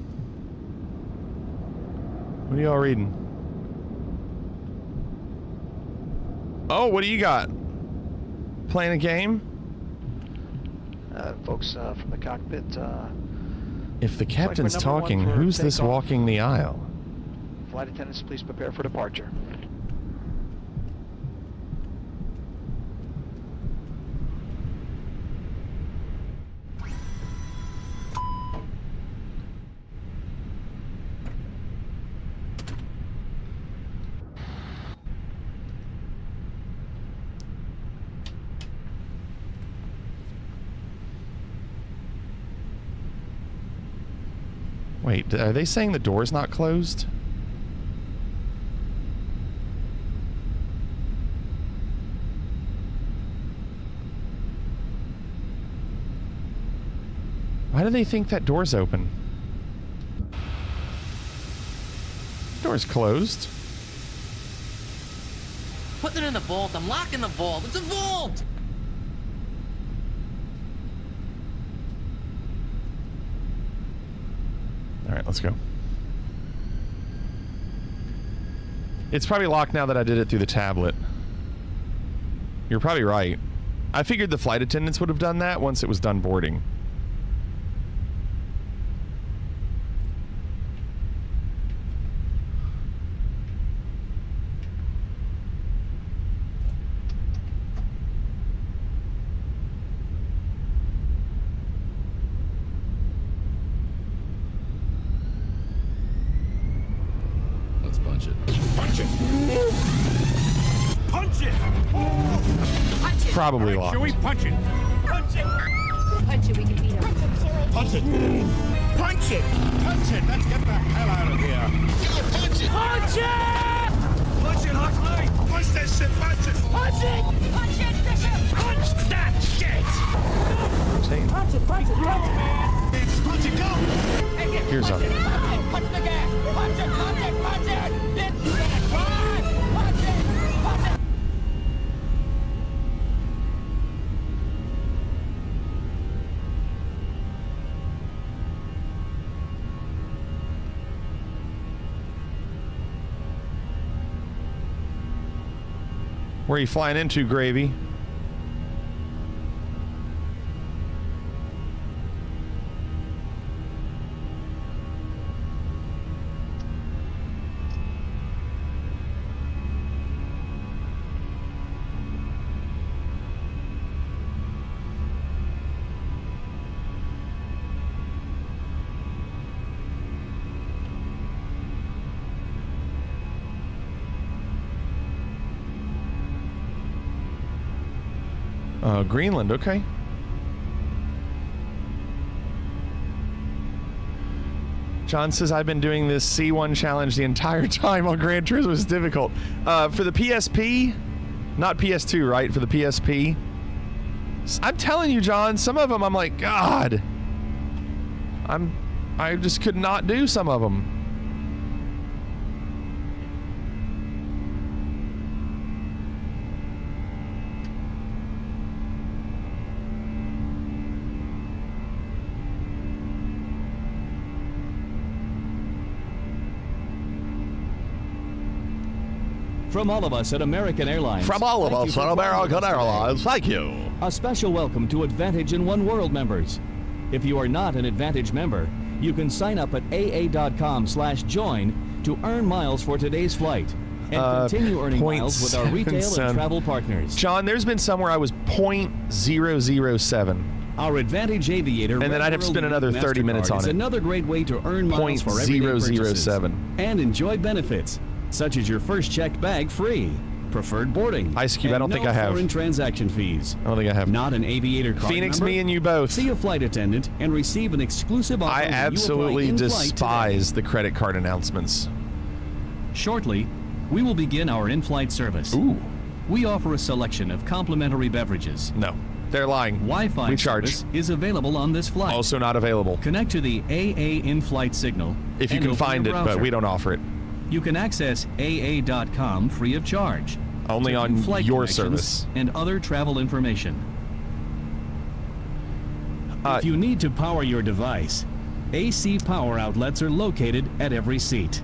Speaker 3: What are y'all reading? Oh, what do you got? Playing a game?
Speaker 16: Folks from the cockpit.
Speaker 3: If the captain's talking, who's this walking the aisle?
Speaker 16: Flight attendants, please prepare for departure.
Speaker 3: Wait, are they saying the door's not closed? Why do they think that door's open? Door's closed.
Speaker 17: Putting it in the vault. I'm locking the vault. It's a vault!
Speaker 3: All right, let's go. It's probably locked now that I did it through the tablet. You're probably right. I figured the flight attendants would have done that once it was done boarding.
Speaker 2: Let's punch it. Punch it! Punch it!
Speaker 9: Punch it.
Speaker 3: Probably locked.
Speaker 2: Should we punch it?
Speaker 9: Punch it. Punch it. We can beat him.
Speaker 2: Punch it! Punch it! Punch it! Let's get the hell out of here! Punch it! Punch it! Punch it, Huxley! Punch that shit! Punch it! Punch it! Punch it, Bishop! Punch that shit! Punch it! Punch it! Punch it! Punch it! Go!
Speaker 3: Here's
Speaker 2: punch
Speaker 3: up.
Speaker 2: it! Punch the gas! Punch it! Punch it! Punch it! It's gonna cry! Punch it! Punch it!
Speaker 3: Where are you flying into, Gravy? Greenland, okay. John says, I've been doing this C1 challenge the entire time on Gran Turismo. It's difficult. For the PSP, not PS2, right? For the PSP. I'm telling you, John, some of them I'm like, God. I just could not do some of them.
Speaker 8: From all of us at American Airlines.
Speaker 3: From all of us at American Airlines, thank you.
Speaker 8: A special welcome to Advantage and One World members. If you are not an Advantage member, you can sign up at aa.com/join to earn miles for today's flight and continue earning miles with our retail and travel partners.
Speaker 3: John, there's been somewhere I was 0.007.
Speaker 8: Our Advantage Aviator
Speaker 3: and then I'd have to spend another 30 minutes on
Speaker 8: is
Speaker 3: it.
Speaker 8: Another great way to earn miles for everyday purchases
Speaker 3: 0.007
Speaker 8: and enjoy benefits such as your first checked bag free, preferred boarding,
Speaker 3: Ice Cube, I don't think I have.
Speaker 8: foreign transaction fees.
Speaker 3: I don't think I have.
Speaker 8: Not an Aviator card
Speaker 3: Phoenix,
Speaker 8: member?
Speaker 3: me and you both.
Speaker 8: See a flight attendant and receive an exclusive offer.
Speaker 3: I
Speaker 8: when you
Speaker 3: absolutely
Speaker 8: apply in-flight
Speaker 3: despise the credit card announcements.
Speaker 8: Shortly, we will begin our in-flight service.
Speaker 3: Ooh.
Speaker 8: We offer a selection of complimentary beverages.
Speaker 3: No, they're lying.
Speaker 8: Wi-Fi
Speaker 3: we charge.
Speaker 8: service is available on this flight.
Speaker 3: Also not available.
Speaker 8: Connect to the AA in-flight signal.
Speaker 3: If you
Speaker 8: and
Speaker 3: can
Speaker 8: open
Speaker 3: find it,
Speaker 8: your
Speaker 3: but
Speaker 8: browser.
Speaker 3: we don't offer it.
Speaker 8: You can access AA.com free of charge.
Speaker 3: Only
Speaker 8: to
Speaker 3: on
Speaker 8: view flight
Speaker 3: your
Speaker 8: connections
Speaker 3: service.
Speaker 8: and other travel information. If you need to power your device, AC power outlets are located at every seat.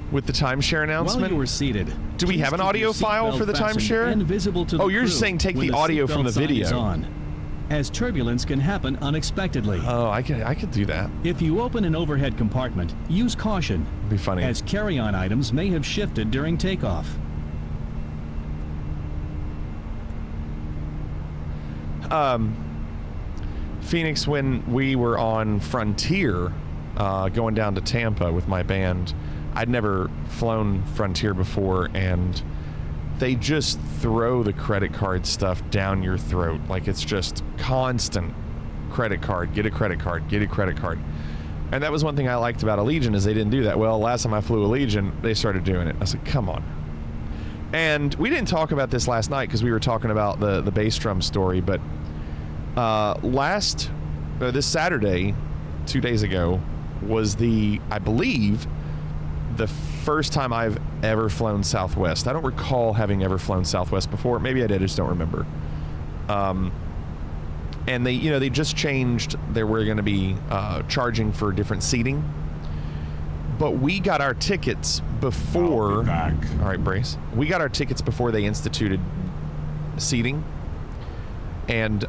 Speaker 3: With the timeshare announcement?
Speaker 8: While you are seated,
Speaker 3: do we have an
Speaker 8: keep
Speaker 3: audio
Speaker 8: your
Speaker 3: file for the
Speaker 8: seatbelt fastened
Speaker 3: timeshare?
Speaker 8: and visible to
Speaker 3: Oh,
Speaker 8: the
Speaker 3: you're just
Speaker 8: crew
Speaker 3: saying take
Speaker 8: when
Speaker 3: the audio
Speaker 8: seatbelt
Speaker 3: from the
Speaker 8: sign is
Speaker 3: video.
Speaker 8: on, as turbulence can happen unexpectedly.
Speaker 3: Oh, I could do that.
Speaker 8: If you open an overhead compartment, use caution.
Speaker 3: It'd be funny.
Speaker 8: As carry-on items may have shifted during takeoff.
Speaker 3: Phoenix, when we were on Frontier, going down to Tampa with my band, I'd never flown Frontier before, and they just throw the credit card stuff down your throat. Like, it's just constant credit card, get a credit card, get a credit card. And that was one thing I liked about Allegiant, is they didn't do that. Well, last time I flew Allegiant, they started doing it. I was like, come on. And we didn't talk about this last night because we were talking about the bass drum story, but this Saturday, 2 days ago, was I believe, the first time I've ever flown Southwest. I don't recall having ever flown Southwest before. Maybe I did, I just don't remember. And they just changed. They were going to be charging for different seating. But we got our tickets before. All right, brace. We got our tickets before they instituted seating. And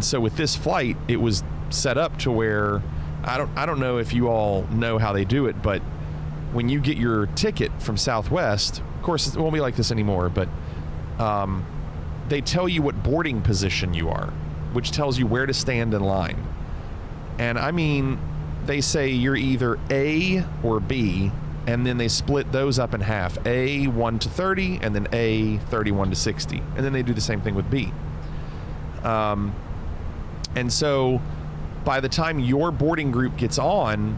Speaker 3: so with this flight, it was set up to where I don't know if you all know how they do it, but when you get your ticket from Southwest, of course it won't be like this anymore, but they tell you what boarding position you are, which tells you where to stand in line. And I mean, they say you're either A or B, and then they split those up in half. A 1 to 30, and then A 31 to 60. And then they do the same thing with B. And so by the time your boarding group gets on,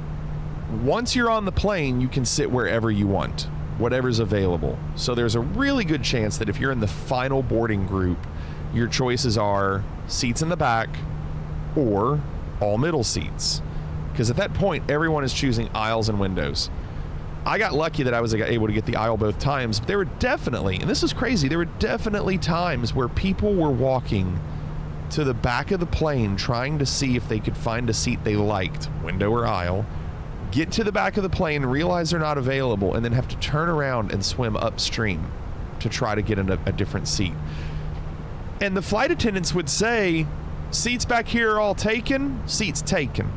Speaker 3: once you're on the plane, you can sit wherever you want, whatever's available. So there's a really good chance that if you're in the final boarding group, your choices are seats in the back or all middle seats. Because at that point, everyone is choosing aisles and windows. I got lucky that I was able to get the aisle both times, but there were definitely, and this is crazy, there were definitely times where people were walking to the back of the plane trying to see if they could find a seat they liked, window or aisle, get to the back of the plane, realize they're not available, and then have to turn around and swim upstream to try to get in a different seat. And the flight attendants would say, seats back here are all taken, seats taken.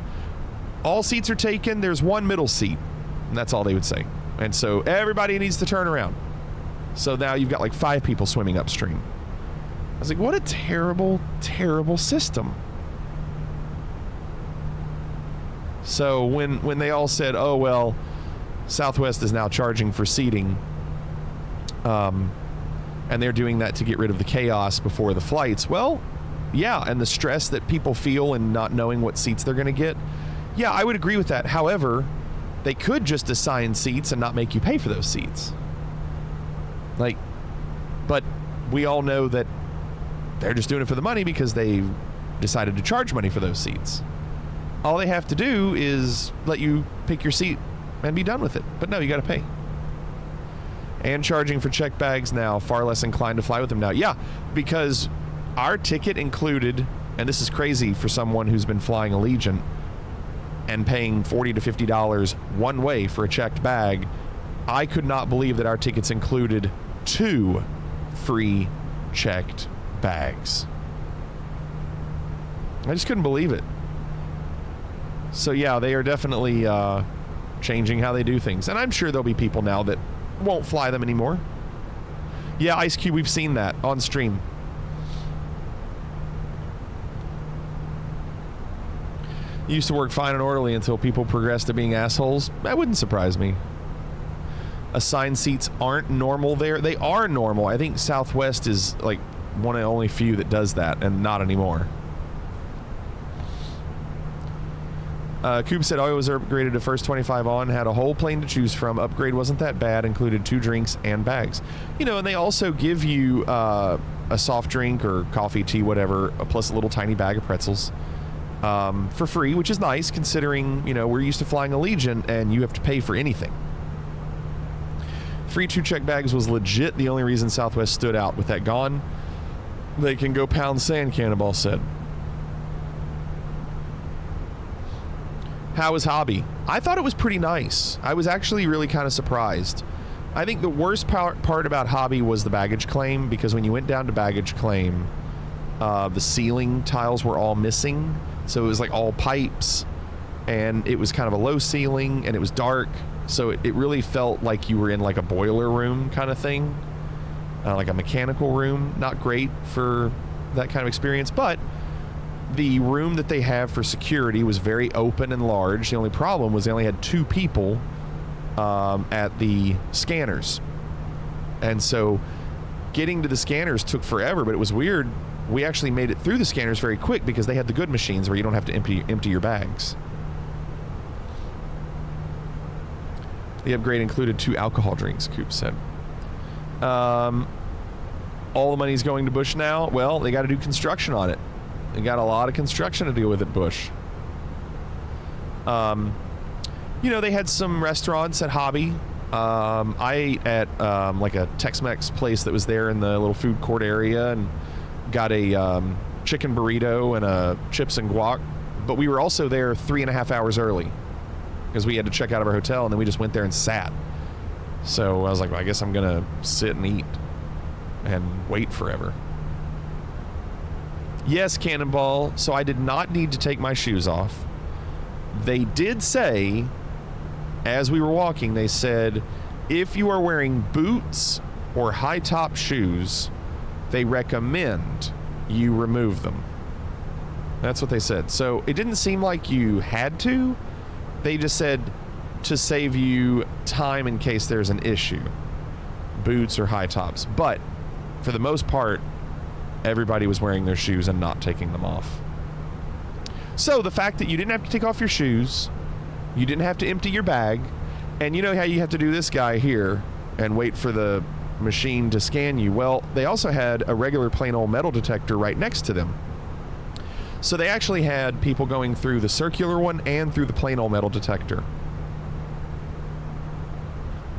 Speaker 3: All seats are taken, there's one middle seat. And that's all they would say. And so everybody needs to turn around. So now you've got like 5 people swimming upstream. I was like, what a terrible, terrible system. So when they all said, oh, well, Southwest is now charging for seating, and they're doing that to get rid of the chaos before the flights, well, yeah, and the stress that people feel in not knowing what seats they're going to get, yeah, I would agree with that. However, they could just assign seats and not make you pay for those seats. Like, but we all know that they're just doing it for the money because they decided to charge money for those seats. All they have to do is let you pick your seat and be done with it. But no, you got to pay. And charging for checked bags now, far less inclined to fly with them now. Yeah, because our ticket included, and this is crazy for someone who's been flying Allegiant and paying $40 to $50 one way for a checked bag, I could not believe that our tickets included 2 free checked bags. I just couldn't believe it. So yeah, they are definitely changing how they do things. And I'm sure there'll be people now that won't fly them anymore. Yeah, Ice Cube, we've seen that on stream. Used to work fine and orderly until people progressed to being assholes. That wouldn't surprise me. Assigned seats aren't normal there. They are normal. I think Southwest is like one of the only few that does that, and not anymore. Coop said, I was upgraded to first 25 on, had a whole plane to choose from. Upgrade wasn't that bad, included 2 drinks and bags. You know, and they also give you a soft drink or coffee, tea, whatever, plus a little tiny bag of pretzels for free, which is nice considering, you know, we're used to flying Allegiant and you have to pay for anything. Free 2 check bags was legit the only reason Southwest stood out. With that gone, they can go pound sand, Cannonball said. How was Hobby? I thought it was pretty nice. I was actually really kind of surprised. I think the worst part about Hobby was the baggage claim, because when you went down to baggage claim, the ceiling tiles were all missing. So it was like all pipes, and it was kind of a low ceiling, and it was dark. So it really felt like you were in like a boiler room kind of thing, like a mechanical room. Not great for that kind of experience, but the room that they have for security was very open and large. The only problem was they only had 2 people at the scanners. And so getting to the scanners took forever, but it was weird. We actually made it through the scanners very quick because they had the good machines where you don't have to empty your bags. The upgrade included 2 alcohol drinks, Coop said. All the money's going to Bush now. Well, they got to do construction on it. They got a lot of construction to deal with at Bush. You know, they had some restaurants at Hobby. I ate at like a Tex-Mex place that was there in the little food court area and got a chicken burrito and a chips and guac. But we were also there 3.5 hours early because we had to check out of our hotel, and then we just went there and sat. So I was like, well, I guess I'm going to sit and eat. and wait forever. Yes, Cannonball, so I did not need to take my shoes off. They did say, as we were walking, they said, if you are wearing boots or high-top shoes, they recommend you remove them. That's what they said. So it didn't seem like you had to. They just said to save you time in case there's an issue. Boots or high tops. But for the most part, everybody was wearing their shoes and not taking them off. So the fact that you didn't have to take off your shoes, you didn't have to empty your bag, and you know how you have to do this guy here and wait for the machine to scan you. Well, they also had a regular plain old metal detector right next to them. So they actually had people going through the circular one and through the plain old metal detector.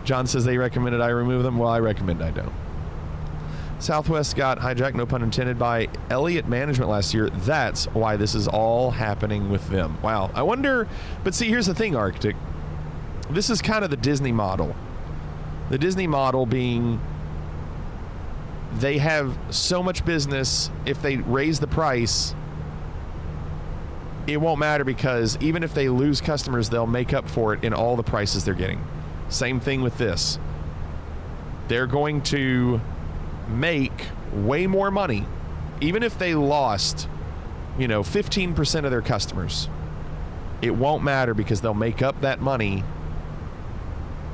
Speaker 3: John says they recommended I remove them. Well, I recommend I don't. Southwest got hijacked, no pun intended, by Elliott Management last year. That's why this is all happening with them. Wow. I wonder, but see, here's the thing, Arctic. This is kind of the Disney model. The Disney model being they have so much business, if they raise the price, it won't matter because even if they lose customers, they'll make up for it in all the prices they're getting. Same thing with this. They're going to make way more money, even if they lost, 15% of their customers. It won't matter because they'll make up that money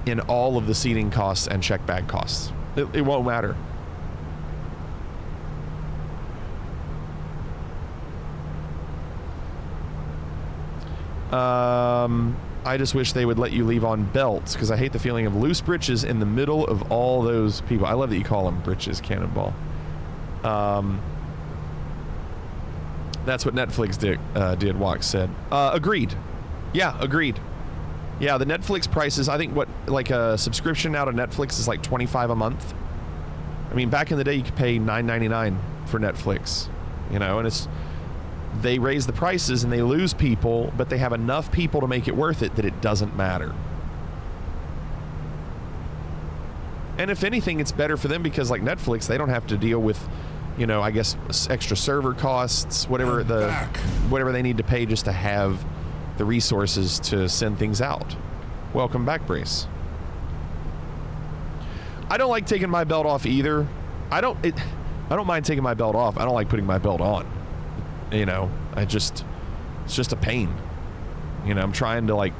Speaker 3: in all of the seating costs and check bag costs. It won't matter. I just wish they would let you leave on belts because I hate the feeling of loose britches in the middle of all those people. I love that you call them britches, Cannonball. That's what Netflix did, Wax said. Agreed. Yeah, agreed. Yeah, the Netflix prices, I think like a subscription now to Netflix is like $25 a month. I mean, back in the day, you could pay $9.99 for Netflix, and they raise the prices and they lose people, but they have enough people to make it worth it that it doesn't matter. And if anything, it's better for them because like Netflix, they don't have to deal with, I guess extra server costs, whatever they need to pay just to have the resources to send things out. Welcome back, Brace. I don't like taking my belt off either. I don't mind taking my belt off. I don't like putting my belt on. It's just a pain. I'm trying to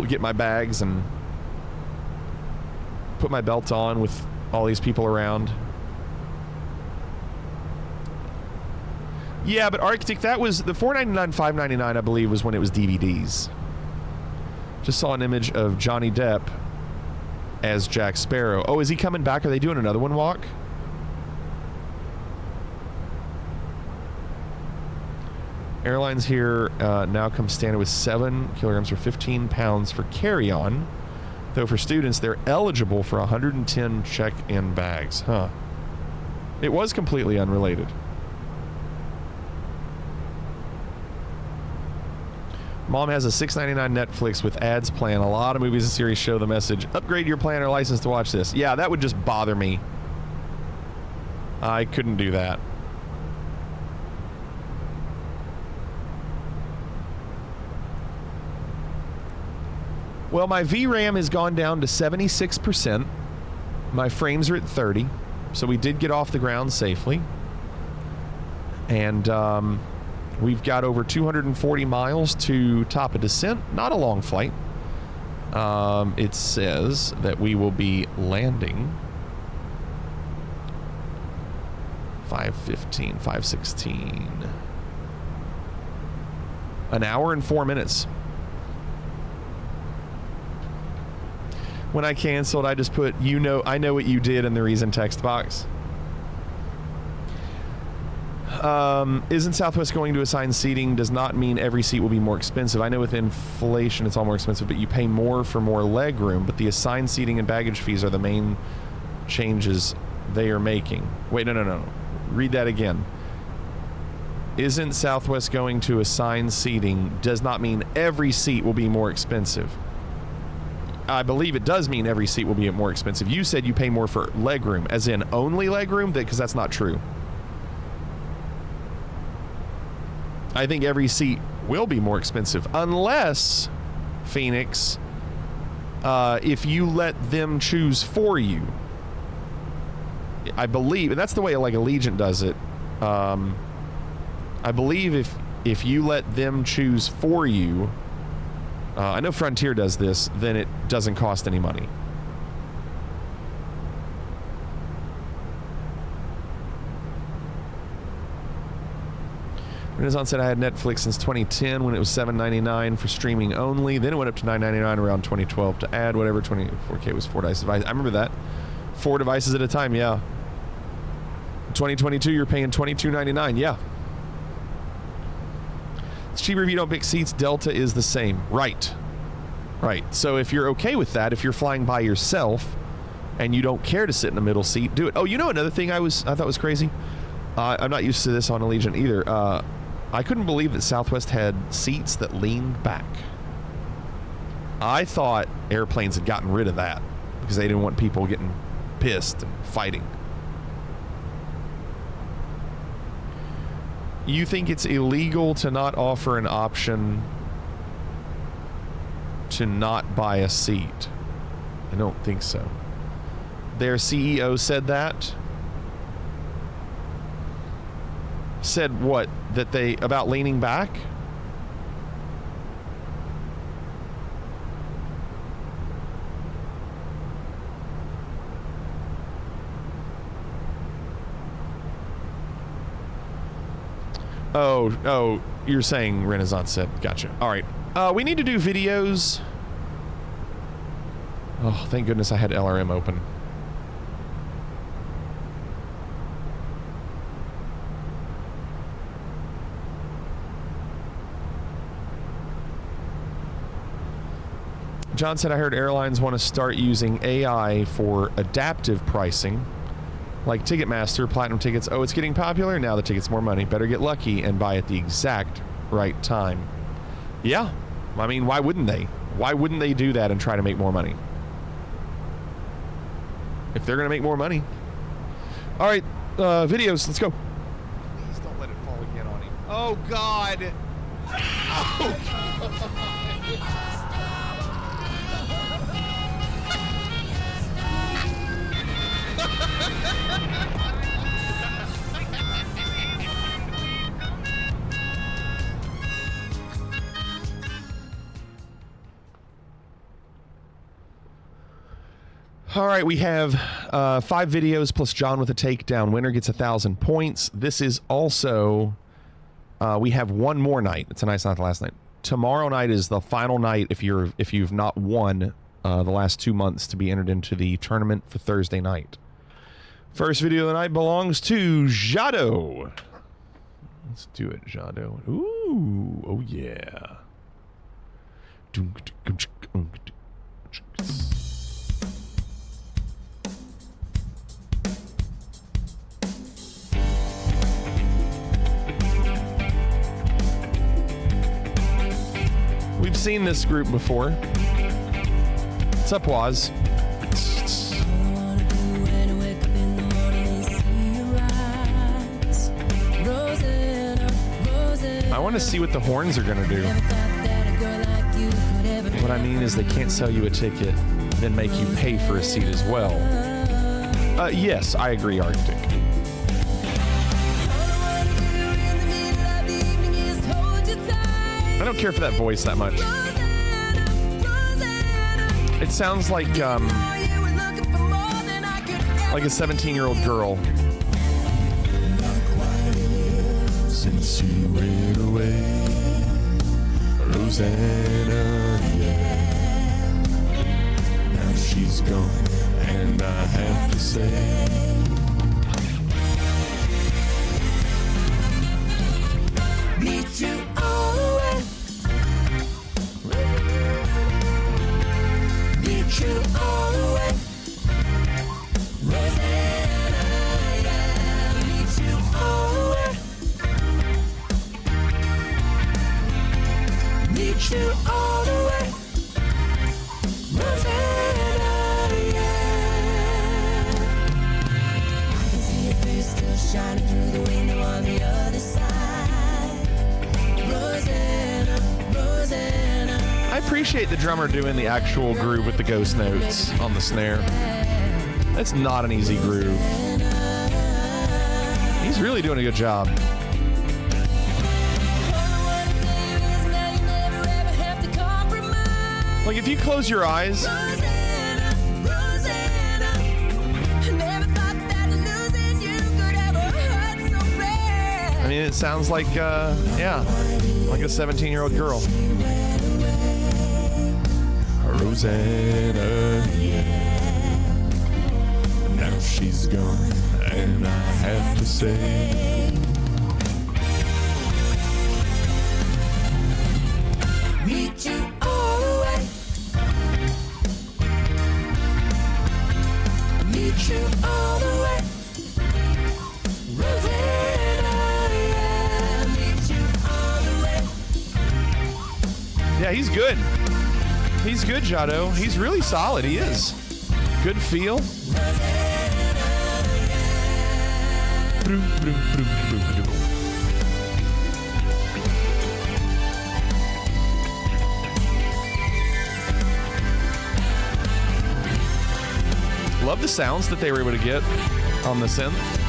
Speaker 3: get my bags and put my belt on with all these people around. Yeah, but Arctic, that was the $4.99, $5.99, I believe, was when it was DVDs. Just saw an image of Johnny Depp as Jack Sparrow. Oh, is he coming back? Are they doing another one, Walk? Airlines here now come standard with 7 kilograms or 15 pounds for carry-on. Though for students, they're eligible for 110 check-in bags. Huh. It was completely unrelated. Mom has a $6.99 Netflix with ads plan. A lot of movies and series show the message, upgrade your plan or license to watch this. Yeah, that would just bother me. I couldn't do that. Well, my VRAM has gone down to 76%. My frames are at 30, so we did get off the ground safely. And we've got over 240 miles to top a descent. Not a long flight. It says that we will be landing 5:15, 5:16. An hour and 4 minutes. When I canceled, I just put, I know what you did in the reason text box. Isn't Southwest going to assign seating? Does not mean every seat will be more expensive. I know with inflation it's all more expensive, but you pay more for more leg room. But the assigned seating and baggage fees are the main changes they are making. Wait, no. Read that again. Isn't Southwest going to assign seating? Does not mean every seat will be more expensive. I believe it does mean every seat will be more expensive. You said you pay more for legroom, as in only legroom, because that's not true. I think every seat will be more expensive, unless, Phoenix, if you let them choose for you. I believe, and that's the way like Allegiant does it. I believe if you let them choose for you, I know Frontier does this, then it doesn't cost any money. Renaissance said I had Netflix since 2010 when it was $7.99 for streaming only. Then it went up to $9.99 around 2012 to add whatever. 24K was 4 devices. I remember that. 4 devices at a time, yeah. 2022, you're paying $22.99, yeah. It's cheaper if you don't pick seats. Delta is the same. Right. Right. So if you're okay with that, if you're flying by yourself and you don't care to sit in the middle seat, do it. Oh, you know another thing I thought was crazy? I'm not used to this on Allegiant either. I couldn't believe that Southwest had seats that leaned back. I thought airplanes had gotten rid of that because they didn't want people getting pissed and fighting. You think it's illegal to not offer an option to not buy a seat? I don't think so. Their CEO said that. Said what? That they, about leaning back? Oh, you're saying Renaissance said. Gotcha. All right. We need to do videos. Oh, thank goodness I had LRM open. John said, I heard airlines want to start using AI for adaptive pricing, like Ticketmaster, Platinum tickets. Oh, it's getting popular? Now the ticket's more money. Better get lucky and buy at the exact right time. Yeah. I mean, why wouldn't they? Why wouldn't they do that and try to make more money? If they're going to make more money. All right, videos. Let's go. Please don't let it fall again on him. Oh, God. Oh, God. All right, we have 5 videos plus John with a takedown. Winner gets 1,000 points. This is also, we have one more night. Tonight's not the last night. Tomorrow night is the final night if you've not won the last 2 months to be entered into the tournament for Thursday night. First video of the night belongs to Jado. Let's do it, Jado. Ooh, oh yeah. We've seen this group before. What's up, Waz? I want to see what the horns are going to do. What I mean is they can't sell you a ticket, then make you pay for a seat as well. Yes, I agree, Arctic. I don't care for that voice that much. It sounds like a 17-year-old girl. Since you went away, Rosanna, yeah. Now she's gone, and I have to say, meet you all the way. Meet you all the way. Rosanna, yeah. Meet you all the way. Meet you all the way. Rosanna.
Speaker 1: shining through the window on the other side. Rosanna, Rosanna.
Speaker 3: I appreciate the drummer doing the actual groove with the ghost notes on the snare. That's not an easy groove. He's really doing a good job. Like, if you close your eyes, I mean, it sounds like, yeah, like a 17-year-old girl. Rosanna, yeah. Now she's gone, and I have to say,
Speaker 1: meet you all the way. Meet you all the way. Rosanna, yeah. Meet you all the way.
Speaker 3: yeah, he's good. He's good, Jado. He's really solid. He is. Good feel. Love the sounds that they were able to get on the synth.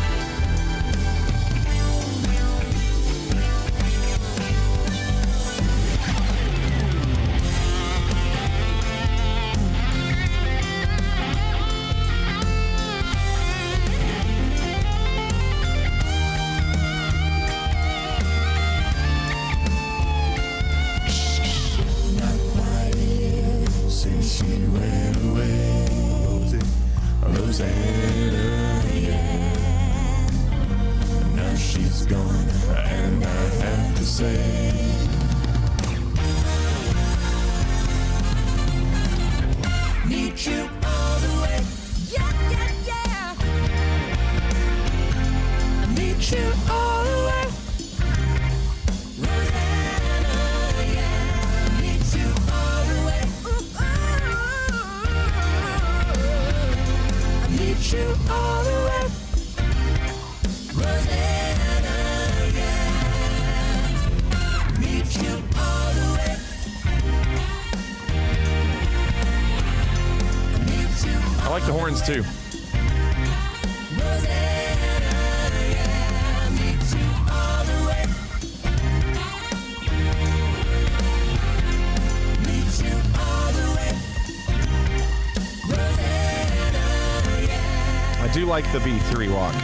Speaker 1: Meet you all the way. Yeah, yeah, yeah. Meet you all the way. Rosanna, yeah. Meet you all the way. Ooh, ooh. Meet you all the way. Rosanna, yeah. Meet you all the way.
Speaker 3: I like the horns too. I do like the B3 walk.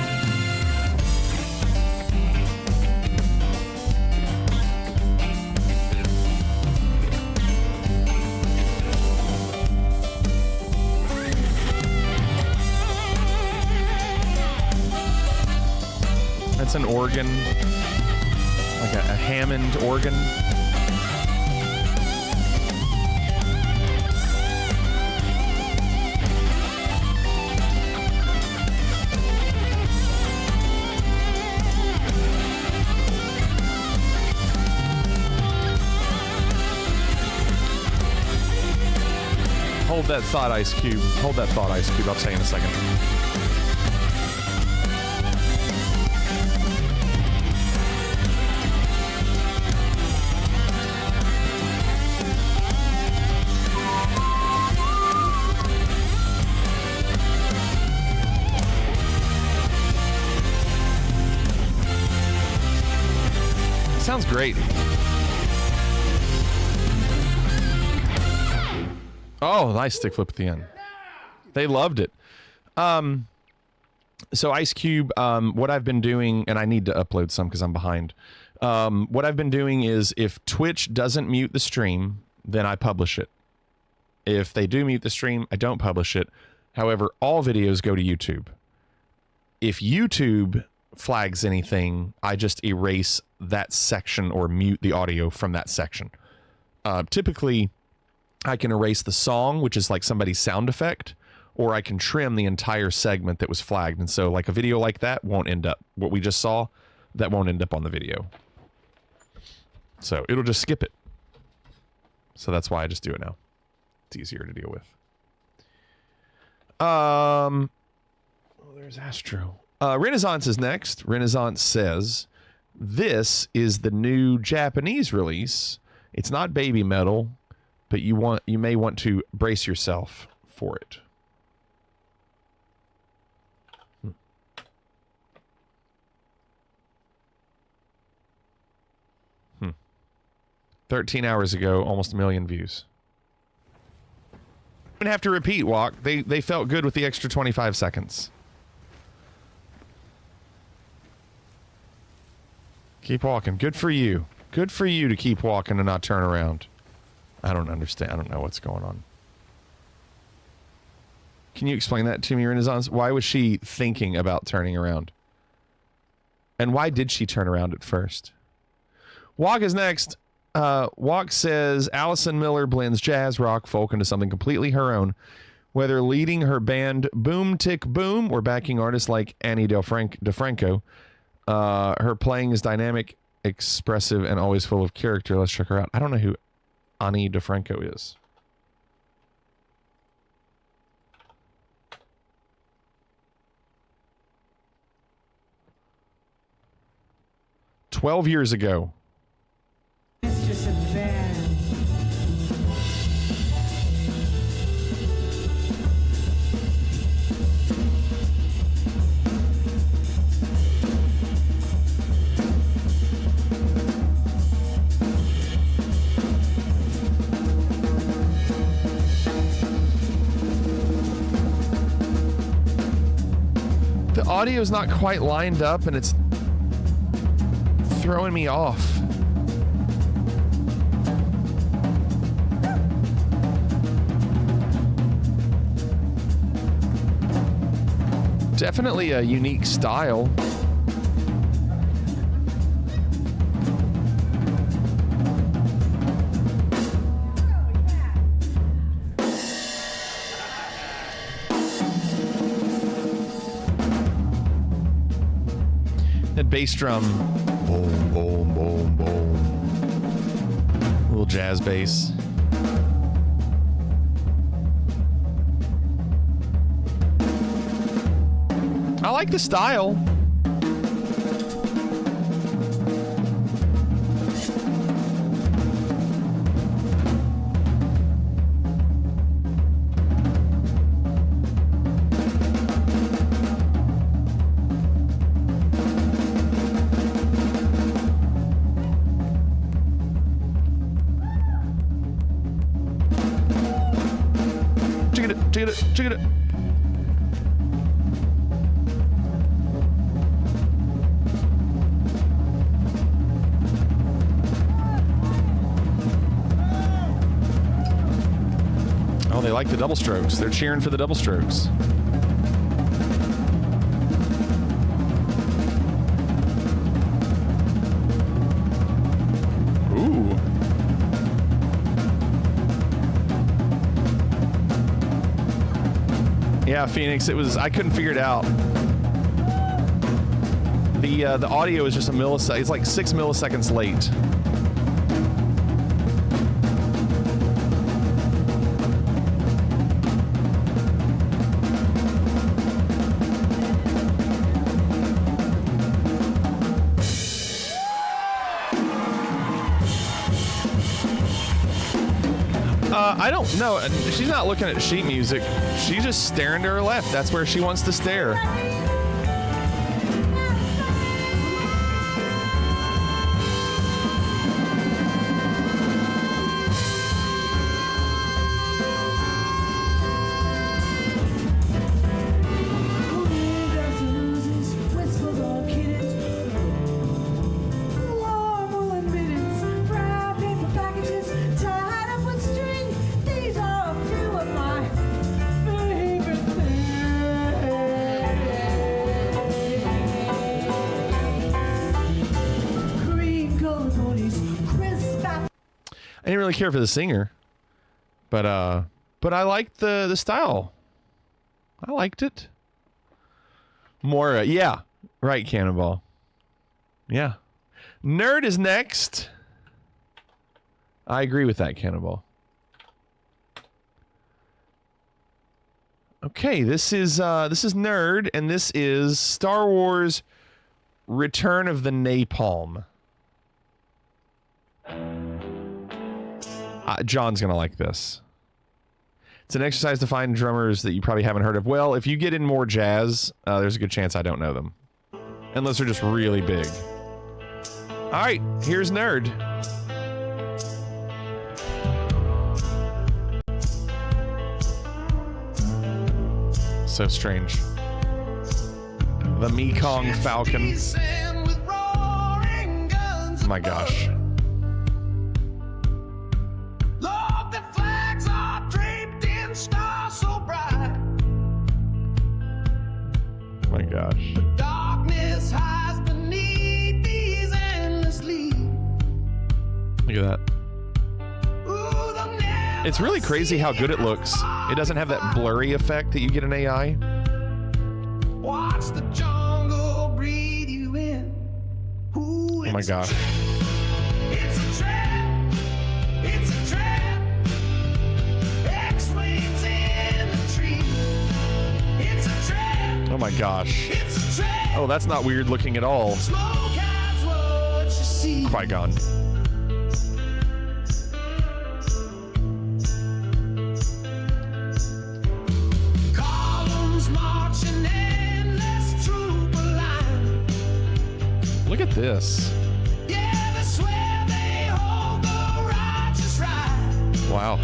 Speaker 3: That's an organ, like a Hammond organ. Hold that thought, Ice Cube. Hold that thought, Ice Cube. I'll tell you in a second. Sounds great. Oh, nice stick flip at the end. They loved it. So Ice Cube, what I've been doing, and I need to upload some because I'm behind. What I've been doing is if Twitch doesn't mute the stream, then I publish it. If they do mute the stream, I don't publish it. However, all videos go to YouTube. If YouTube flags anything, I just erase that section or mute the audio from that section. Typically, I can erase the song, which is like somebody's sound effect, or I can trim the entire segment that was flagged. And so like a video like that won't end up, what we just saw, that won't end up on the video. So it'll just skip it. So that's why I just do it now. It's easier to deal with. Oh, there's Astro. Renaissance is next. Renaissance says, this is the new Japanese release. It's not baby metal, but you may want to brace yourself for it. 13 hours ago, almost 1 million views. I'm gonna have to repeat, Walk. They felt good with the extra 25 seconds. Keep walking. Good for you. Good for you to keep walking and not turn around. I don't understand. I don't know what's going on. Can you explain that to me, Renaissance? Why was she thinking about turning around? And why did she turn around at first? Walk is next. Walk says Allison Miller blends jazz, rock, folk into something completely her own. Whether leading her band Boom Tick Boom or backing artists like Annie DeFranco, her playing is dynamic, expressive, and always full of character. Let's check her out. I don't know who Annie DeFranco is. "12 years ago."
Speaker 1: It's just a band.
Speaker 3: The audio's not quite lined up and it's throwing me off. Definitely a unique style. That bass drum. Boom, boom, boom, boom. Little jazz bass. I like the style. Check it. Oh, they like the double strokes. They're cheering for the double strokes. Ooh. Yeah, Phoenix, it was, I couldn't figure it out. The audio is just a millisecond. It's like 6 milliseconds late. I don't know. She's not looking at sheet music. She's just staring to her left. That's where she wants to stare. I didn't really care for the singer, but I liked the style. I liked it. More, yeah, right, Cannonball. Yeah, Nerd is next. I agree with that, Cannonball. Okay, this is Nerd, and this is Star Wars Return of the Napalm. John's gonna like this. It's an exercise to find drummers that you probably haven't heard of. Well, if you get in more jazz, there's a good chance I don't know them. Unless they're just really big. Alright, here's Nerd. So strange. The Mekong Falcon. Oh my gosh. Oh my gosh. Darkness hides beneath these endless leaves. Look at that. It's really crazy how good it looks. It doesn't have that blurry effect that you get in AI. Watch the jungle breathe you in. Oh my gosh. It's a trap. It's a trap. X-wings in the tree. It's a trap. Oh my gosh. It's a trap. Oh, that's not weird looking at all. Qui-Gon. Look at this. Yeah, they swear they hold the righteous right. Wow.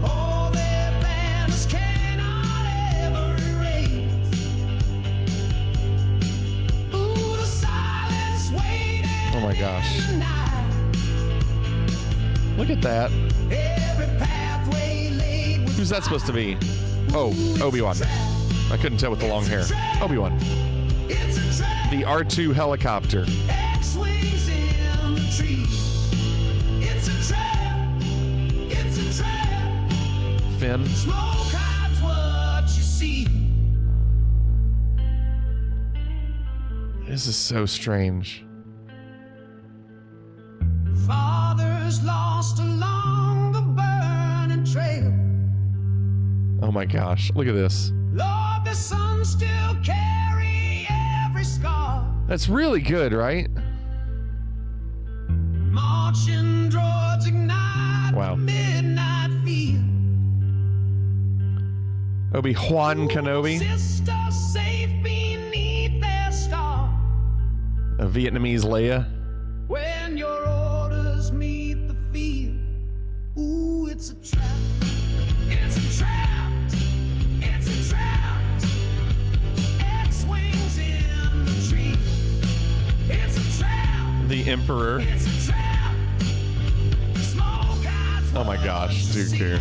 Speaker 3: All their banners cannot ever erase. Ooh, the silence waiting. Oh my gosh. Look at that. Every pathway laid. Who's that supposed to be? Oh, Obi-Wan. I couldn't tell with the long hair. Obi-Wan. The R2 helicopter. X-wings in the trees. It's a trap. It's a trap. Finn. Smoke hides what you see. This is so strange. Father's lost along the burning trail. Oh my gosh, look at this. Lord, the sun still carry every scar. That's really good, right? Marching droids ignite. Wow. Midnight field. Obi-Wan Kenobi. Sister safe beneath their star. A Vietnamese Leia. When your orders meet the field. Ooh, it's a trap. It's a trap. It's a trap. X-wings in the tree. It's a trap. The Emperor. It's a trap. Oh my gosh, Dooku.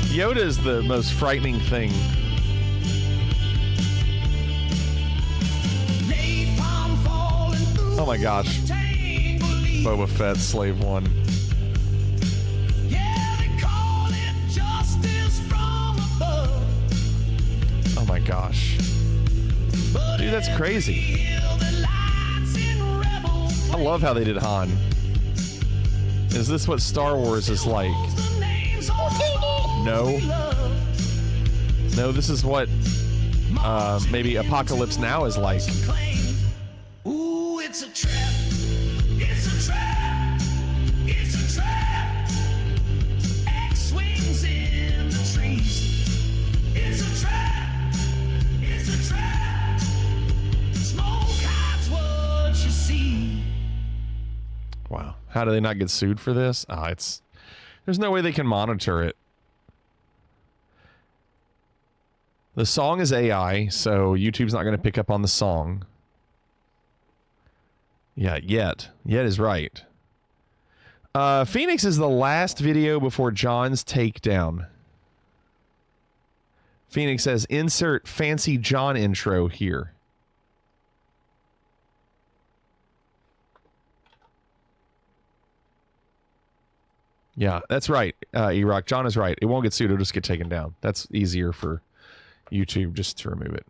Speaker 3: Yoda is the most frightening thing. Oh my gosh. Boba Fett, Slave One. Oh my gosh. Dude, that's crazy. I love how they did Han. Is this what Star Wars is like? No. No, this is what maybe Apocalypse Now is like. Ooh, it's a trap. It's a trap. It's a trap. X-wings in the trees. It's a trap. It's a trap. Smoke hides what you see. Wow. How do they not get sued for this? There's no way they can monitor it. The song is AI, so YouTube's not going to pick up on the song. Yeah, yet. Yet is right. Fenix is the last video before John's takedown. Fenix says, insert fancy John intro here. Yeah, that's right, E-Rock. John is right. It won't get sued. It'll just get taken down. That's easier for YouTube just to remove it.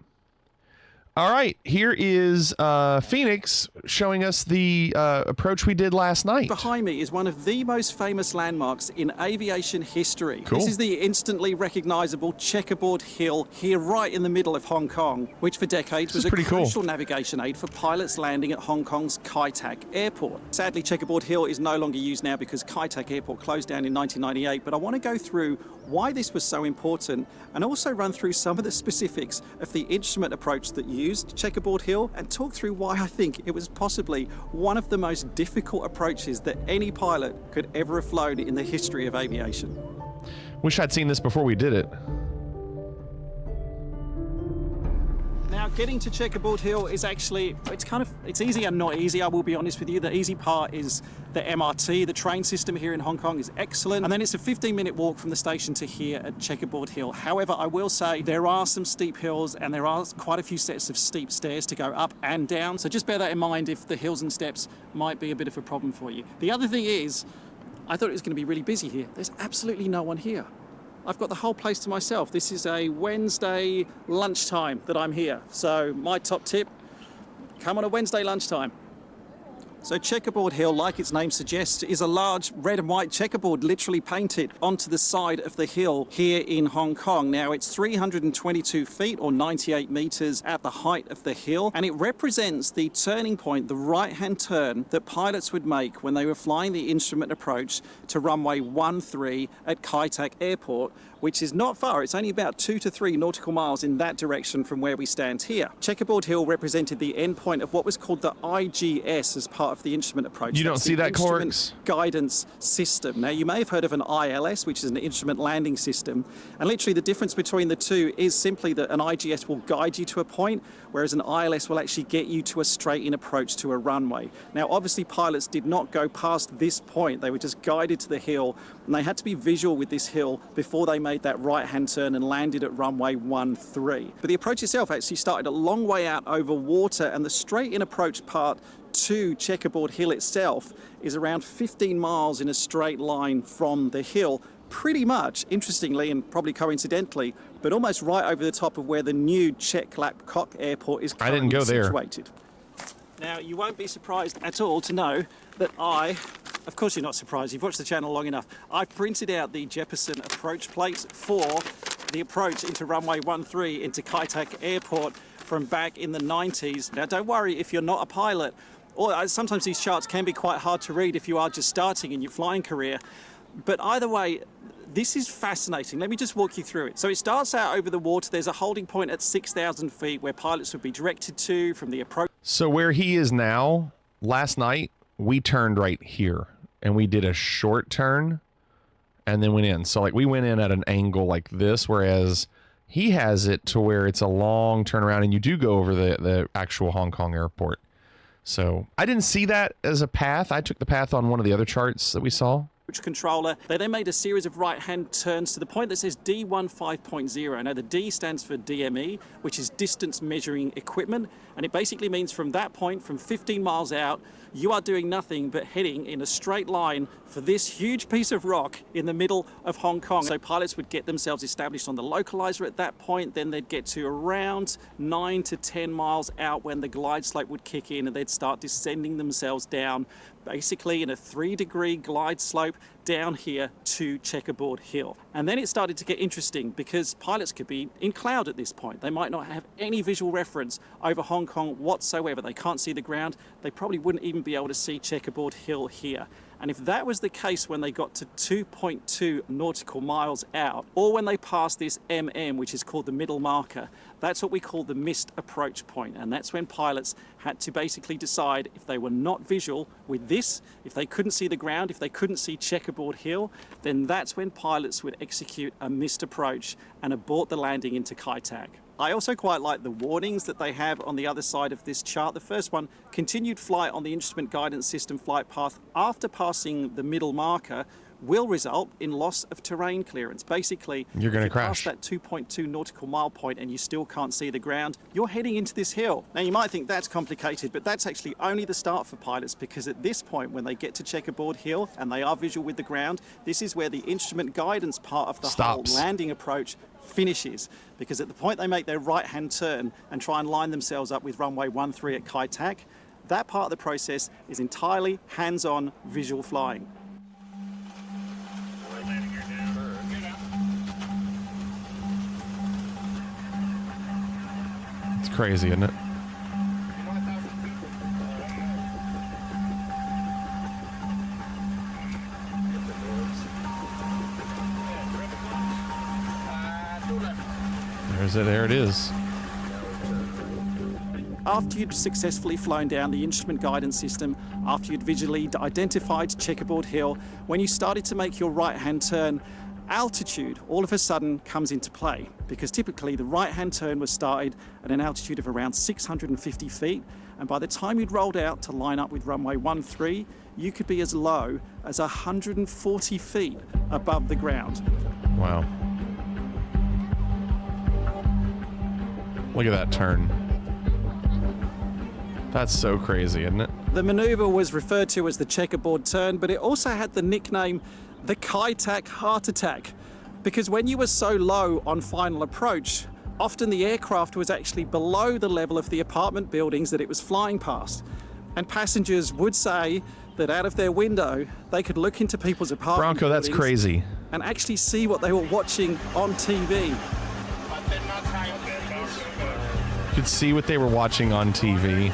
Speaker 3: All right, here is Fenix showing us the approach we did last night.
Speaker 18: Behind me is one of the most famous landmarks in aviation history.
Speaker 3: Cool.
Speaker 18: This is the instantly recognizable Checkerboard Hill here right in the middle of Hong Kong, which for decades was a crucial navigation aid for pilots landing at Hong Kong's Kai Tak Airport. Sadly, Checkerboard Hill is no longer used now because Kai Tak Airport closed down in 1998, but I want to go through why this was so important and also run through some of the specifics of the instrument approach that used Checkerboard Hill and talk through why I think it was possibly one of the most difficult approaches that any pilot could ever have flown in the history of aviation.
Speaker 3: Wish I'd seen this before we did it.
Speaker 18: Now, getting to Checkerboard Hill is actually, it's easy and not easy, I will be honest with you. The easy part is the MRT. The train system here in Hong Kong is excellent. And then it's a 15-minute walk from the station to here at Checkerboard Hill. However, I will say there are some steep hills and there are quite a few sets of steep stairs to go up and down. So just bear that in mind if the hills and steps might be a bit of a problem for you. The other thing is, I thought it was going to be really busy here. There's absolutely no one here. I've got the whole place to myself. This is a Wednesday lunchtime that I'm here. So my top tip, come on a Wednesday lunchtime. So Checkerboard Hill, like its name suggests, is a large red and white checkerboard literally painted onto the side of the hill here in Hong Kong. Now, it's 322 feet or 98 meters at the height of the hill, and it represents the turning point, the right-hand turn that pilots would make when they were flying the instrument approach to runway 13 at Kai Tak Airport, which is not far. It's only about 2 to 3 nautical miles in that direction from where we stand here. Checkerboard Hill represented the end point of what was called the IGS as part of the instrument approach.
Speaker 3: You don't see that,
Speaker 18: Corks? Guidance system. Now, you may have heard of an ILS, which is an instrument landing system, and literally the difference between the two is simply that an IGS will guide you to a point, whereas an ILS will actually get you to a straight-in approach to a runway. Now, obviously, pilots did not go past this point. They were just guided to the hill, and they had to be visual with this hill before they made that right-hand turn and landed at runway 13. But the approach itself actually started a long way out over water, and the straight-in approach part to Checkerboard Hill itself is around 15 miles in a straight line from the hill, pretty much, interestingly and probably coincidentally, but almost right over the top of where the new Chek Lap Kok Airport is currently situated. Now, you won't be surprised at all to know that of course you're not surprised, you've watched the channel long enough, I've printed out the Jeppesen approach plates for the approach into runway 13 into Kai Tak Airport from back in the 90s. Now, don't worry if you're not a pilot, or sometimes these charts can be quite hard to read if you are just starting in your flying career, but either way, this is fascinating. Let me just walk you through it. So it starts out over the water. There's a holding point at 6,000 feet where pilots would be directed to from the approach.
Speaker 3: So where he is now, last night, we turned right here and we did a short turn and then went in. So like we went in at an angle like this, whereas he has it to where it's a long turnaround and you do go over the actual Hong Kong airport. So I didn't see that as a path. I took the path on one of the other charts that we saw.
Speaker 18: Controller. They then made a series of right-hand turns to the point that says D15.0. Now, the D stands for DME, which is distance measuring equipment, and it basically means from that point, from 15 miles out, you are doing nothing but heading in a straight line for this huge piece of rock in the middle of Hong Kong. So pilots would get themselves established on the localizer at that point, then they'd get to around 9 to 10 miles out when the glide slope would kick in and they'd start descending themselves down, basically in a 3-degree glide slope down here to Checkerboard Hill. And then it started to get interesting because pilots could be in cloud at this point. They might not have any visual reference over Hong Kong whatsoever. They can't see the ground. They probably wouldn't even be able to see Checkerboard Hill here. And if that was the case when they got to 2.2 nautical miles out, or when they passed this MM, which is called the middle marker, that's what we call the missed approach point. And that's when pilots had to basically decide if they were not visual with this, if they couldn't see the ground, if they couldn't see Checkerboard Hill, then that's when pilots would execute a missed approach and abort the landing into Kai Tak. I also quite like the warnings that they have on the other side of this chart. The first one, continued flight on the instrument guidance system flight path after passing the middle marker will result in loss of terrain clearance. Basically,
Speaker 3: you're going to
Speaker 18: if
Speaker 3: crash.
Speaker 18: Past that 2.2 nautical mile point and you still can't see the ground, you're heading into this hill. Now, you might think that's complicated, but that's actually only the start for pilots, because at this point, when they get to Checkerboard Hill and they are visual with the ground, this is where the instrument guidance part of the whole landing approach finishes, because at the point they make their right-hand turn and try and line themselves up with runway 13 at Kai Tak, that part of the process is entirely hands-on visual flying.
Speaker 3: It's crazy, isn't it? There it is.
Speaker 18: After you'd successfully flown down the instrument guidance system, after you'd visually identified Checkerboard Hill, when you started to make your right-hand turn, altitude all of a sudden comes into play, because typically the right-hand turn was started at an altitude of around 650 feet, and by the time you'd rolled out to line up with runway 13, you could be as low as 140 feet above the ground.
Speaker 3: Wow. Look at that turn. That's so crazy, isn't it?
Speaker 18: The maneuver was referred to as the checkerboard turn, but it also had the nickname the Kai Tak heart attack, because when you were so low on final approach, often the aircraft was actually below the level of the apartment buildings that it was flying past. And passengers would say that out of their window, they could look into people's apartment
Speaker 3: Bronco, that's
Speaker 18: buildings
Speaker 3: crazy.
Speaker 18: and actually see what they were watching on TV.
Speaker 3: You could see what they were watching on TV.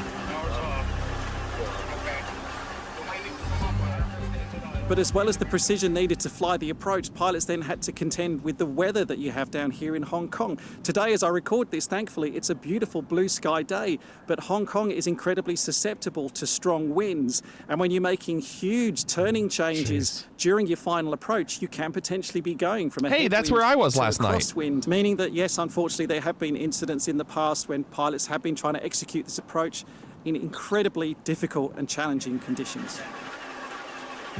Speaker 18: But as well as the precision needed to fly the approach, pilots then had to contend with the weather that you have down here in Hong Kong. Today, as I record this, thankfully, it's a beautiful blue sky day, but Hong Kong is incredibly susceptible to strong winds. And when you're making huge turning changes during your final approach, you can potentially be going from a
Speaker 3: Hey, that's where I was last night.
Speaker 18: Crosswind, meaning that, yes, unfortunately, there have been incidents in the past when pilots have been trying to execute this approach in incredibly difficult and challenging conditions.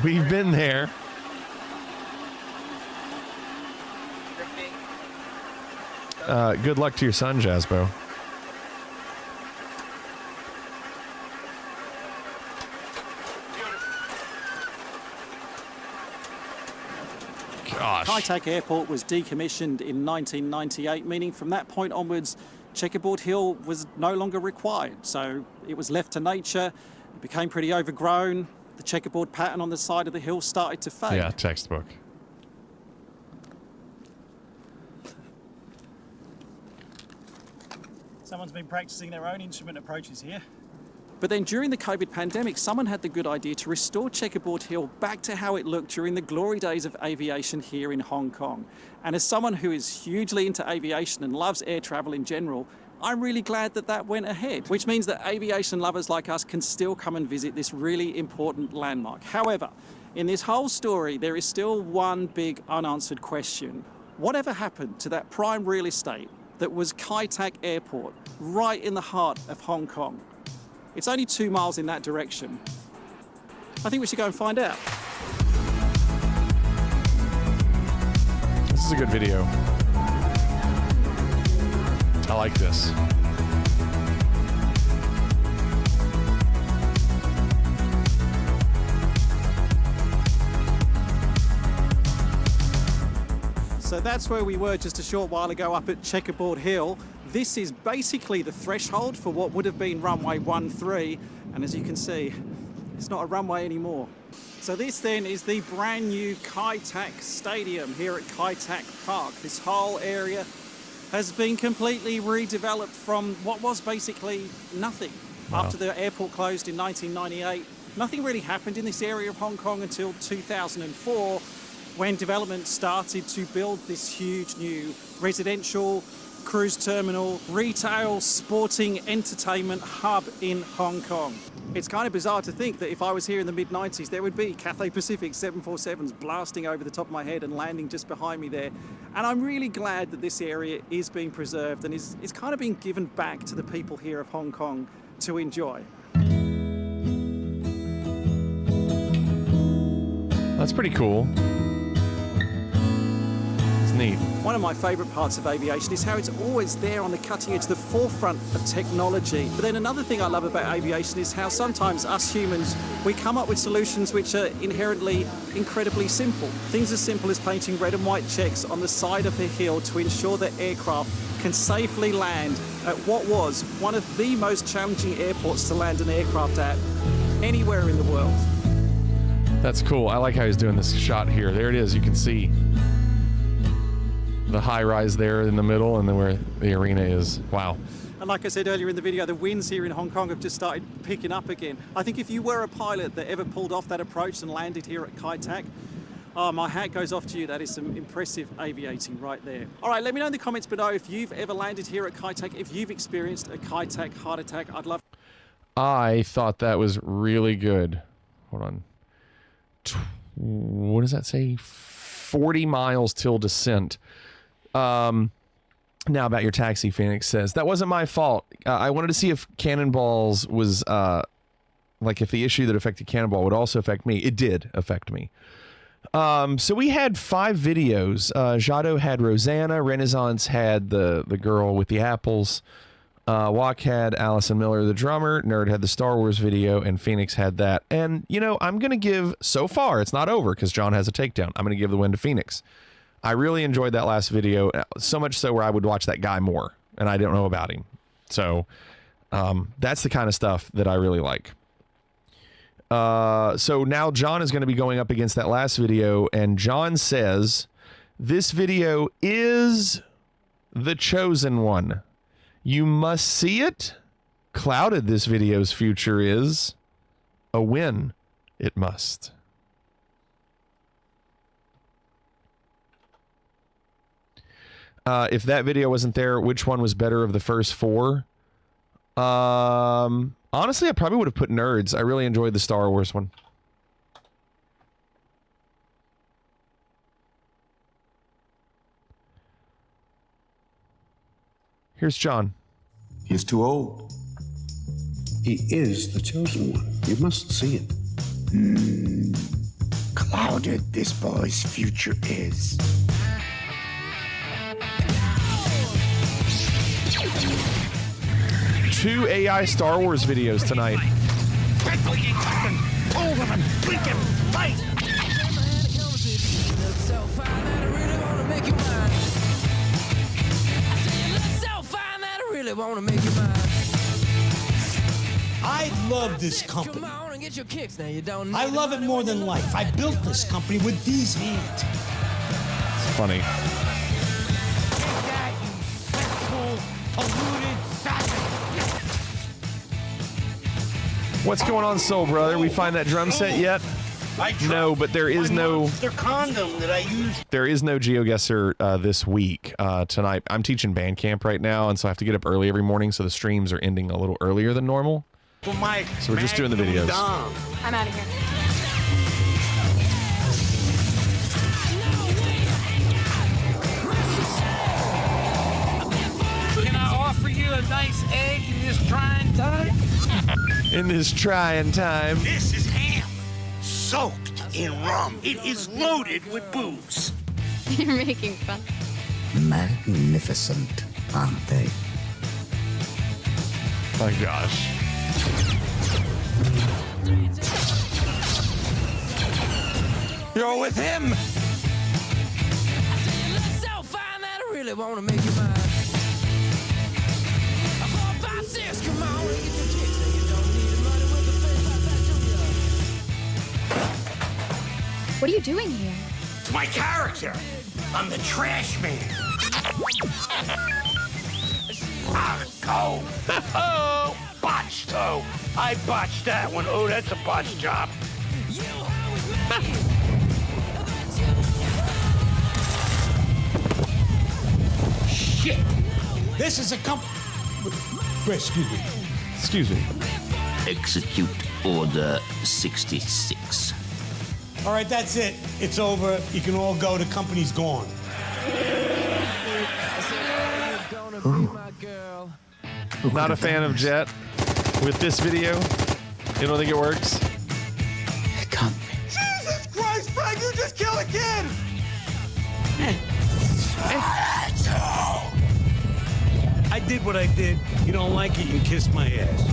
Speaker 3: We've been there. Good luck to your son, Jasbo. Gosh.
Speaker 18: Kai Tak Airport was decommissioned in 1998, meaning from that point onwards, Checkerboard Hill was no longer required. So it was left to nature, it became pretty overgrown. The checkerboard pattern on the side of the hill started to fade.
Speaker 3: Yeah, textbook.
Speaker 18: Someone's been practicing their own instrument approaches here. But then during the COVID pandemic, someone had the good idea to restore Checkerboard Hill back to how it looked during the glory days of aviation here in Hong Kong. And as someone who is hugely into aviation and loves air travel in general, I'm really glad that that went ahead, which means that aviation lovers like us can still come and visit this really important landmark. However, in this whole story, there is still one big unanswered question. Whatever happened to that prime real estate that was Kai Tak Airport, right in the heart of Hong Kong? It's only 2 miles in that direction. I think we should go and find out.
Speaker 3: This is a good video. I like this.
Speaker 18: So that's where we were just a short while ago up at Checkerboard Hill. This is basically the threshold for what would have been runway 13, and as you can see, it's not a runway anymore. So this then is the brand new Kai Tak Stadium here at Kai Tak Park. This whole area has been completely redeveloped from what was basically nothing. Wow. After the airport closed in 1998, nothing really happened in this area of Hong Kong until 2004, when development started to build this huge new residential, cruise terminal, retail, sporting, entertainment hub in Hong Kong. It's kind of bizarre to think that if I was here in the mid-90s, there would be Cathay Pacific 747s blasting over the top of my head and landing just behind me there. And I'm really glad that this area is being preserved and is kind of being given back to the people here of Hong Kong to enjoy.
Speaker 3: That's pretty cool. neat.
Speaker 18: One of my favourite parts of aviation is how it's always there on the cutting edge, the forefront of technology. But then another thing I love about aviation is how sometimes us humans, we come up with solutions which are inherently incredibly simple. Things as simple as painting red and white checks on the side of the hill to ensure that aircraft can safely land at what was one of the most challenging airports to land an aircraft at anywhere in the world.
Speaker 3: That's cool. I like how he's doing this shot here. There it is. You can see the high rise there in the middle and then where the arena is. Wow.
Speaker 18: And like I said earlier in the video, the winds here in Hong Kong have just started picking up again. I think if you were a pilot that ever pulled off that approach and landed here at Kai Tak, oh, my hat goes off to you. That is some impressive aviating right there. All right, let me know in the comments below if you've ever landed here at Kai Tak, if you've experienced a Kai Tak heart attack. I'd love. I
Speaker 3: thought that was really good. Hold on. What does that say? 40 miles till descent. Now about your taxi, Phoenix says. That wasn't my fault. I wanted to see if cannonballs was, like if the issue that affected Cannonball would also affect me. It did affect me. So we had 5 videos. Jado had Rosanna. Renaissance had the girl with the apples. Walk had Allison Miller, the drummer. Nerd had the Star Wars video, and Phoenix had that. And, you know, I'm going to give, so far, it's not over because John has a takedown. I'm going to give the win to Phoenix. I really enjoyed that last video, so much so where I would watch that guy more, and I don't know about him. So that's the kind of stuff that I really like. So now John is going to be going up against that last video, and John says, this video is the chosen one. You must see it. Clouded this video's future is. A win. It must. If that video wasn't there, which one was better of the first 4? Honestly, I probably would have put Nerds. I really enjoyed the Star Wars one. Here's John.
Speaker 6: He's too old. He is the chosen one. You must see it.
Speaker 2: Clouded this boy's future is.
Speaker 3: Two AI Star Wars videos tonight.
Speaker 2: Pull them and blink him. Fight!
Speaker 19: I love this company. I love it more than life. I built this company with these hands.
Speaker 3: It's funny. What's going on, Soul Brother? We find that drum set yet? No, but there is no
Speaker 19: condom that I use.
Speaker 3: There is no GeoGuessr this week. Tonight, I'm teaching band camp right now, and so I have to get up early every morning. So the streams are ending a little earlier than normal. So we're just doing the videos.
Speaker 9: I'm out of here.
Speaker 2: Can I offer you a nice egg in this trying time?
Speaker 3: In this trying time.
Speaker 2: This is ham, soaked in rum. It is loaded with booze.
Speaker 9: You're making fun.
Speaker 2: Magnificent, aren't they?
Speaker 3: My gosh.
Speaker 2: You're with him.
Speaker 1: Really wanna make you mine. 4, 5, 6, come on and get your kicks. You don't need the money with the face like that, do ya?
Speaker 9: What are you doing here?
Speaker 2: It's my character. I'm the trash man. Oh, botched toe. I botched that one. Oh, that's a botched job.
Speaker 19: Shit! This is a company. Excuse me.
Speaker 3: Excuse me.
Speaker 20: Execute Order 66.
Speaker 19: All right, that's it. It's over. You can all go. The company's gone.
Speaker 3: Not a fan of Jet with this video. You don't think it works?
Speaker 20: It can't be.
Speaker 2: Jesus Christ, Frank, you just killed a kid!
Speaker 19: did what I did. You don't like it, you can kiss my ass.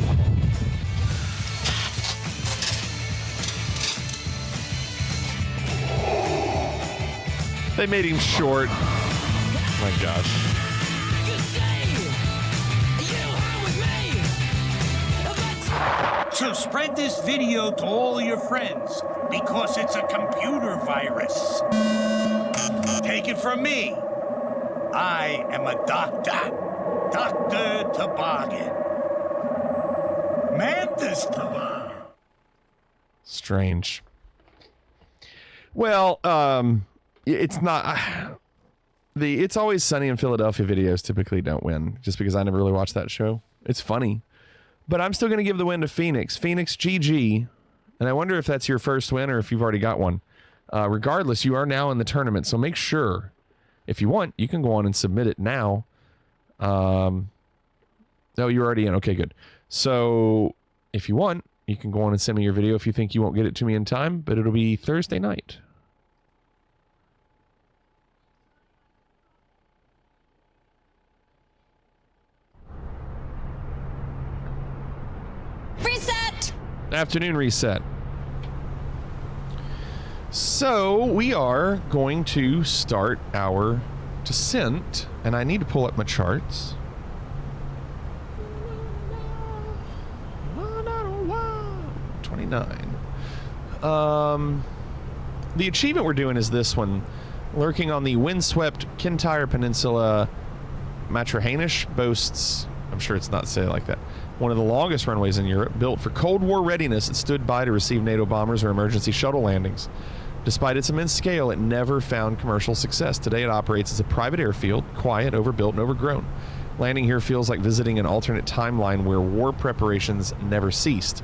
Speaker 3: They made him short. Oh my gosh.
Speaker 19: So spread this video to all your friends, because it's a computer virus. Take it from me. I am a doctor. Dr. Toboggan. Mantis Toboggan.
Speaker 3: Strange. Well, it's not... The It's Always Sunny in Philadelphia videos typically don't win, just because I never really watched that show. It's funny. But I'm still going to give the win to Fenix. Fenix GG. And I wonder if that's your first win or if you've already got one. Regardless, you are now in the tournament, so make sure, if you want, you can go on and submit it now. Oh, you're already in. Okay, good. So if you want, you can go on and send me your video if you think you won't get it to me in time, but it'll be Thursday night.
Speaker 13: Reset!
Speaker 3: Afternoon reset. So we are going to start our descent, and I need to pull up my charts. 29. The achievement we're doing is this one. Lurking on the windswept Kintyre Peninsula, Matrahanish boasts, I'm sure it's not said like that, one of the longest runways in Europe, built for Cold War readiness. It stood by to receive NATO bombers or emergency shuttle landings. Despite its immense scale, it never found commercial success. Today it operates as a private airfield, quiet, overbuilt, and overgrown. Landing here feels like visiting an alternate timeline where war preparations never ceased.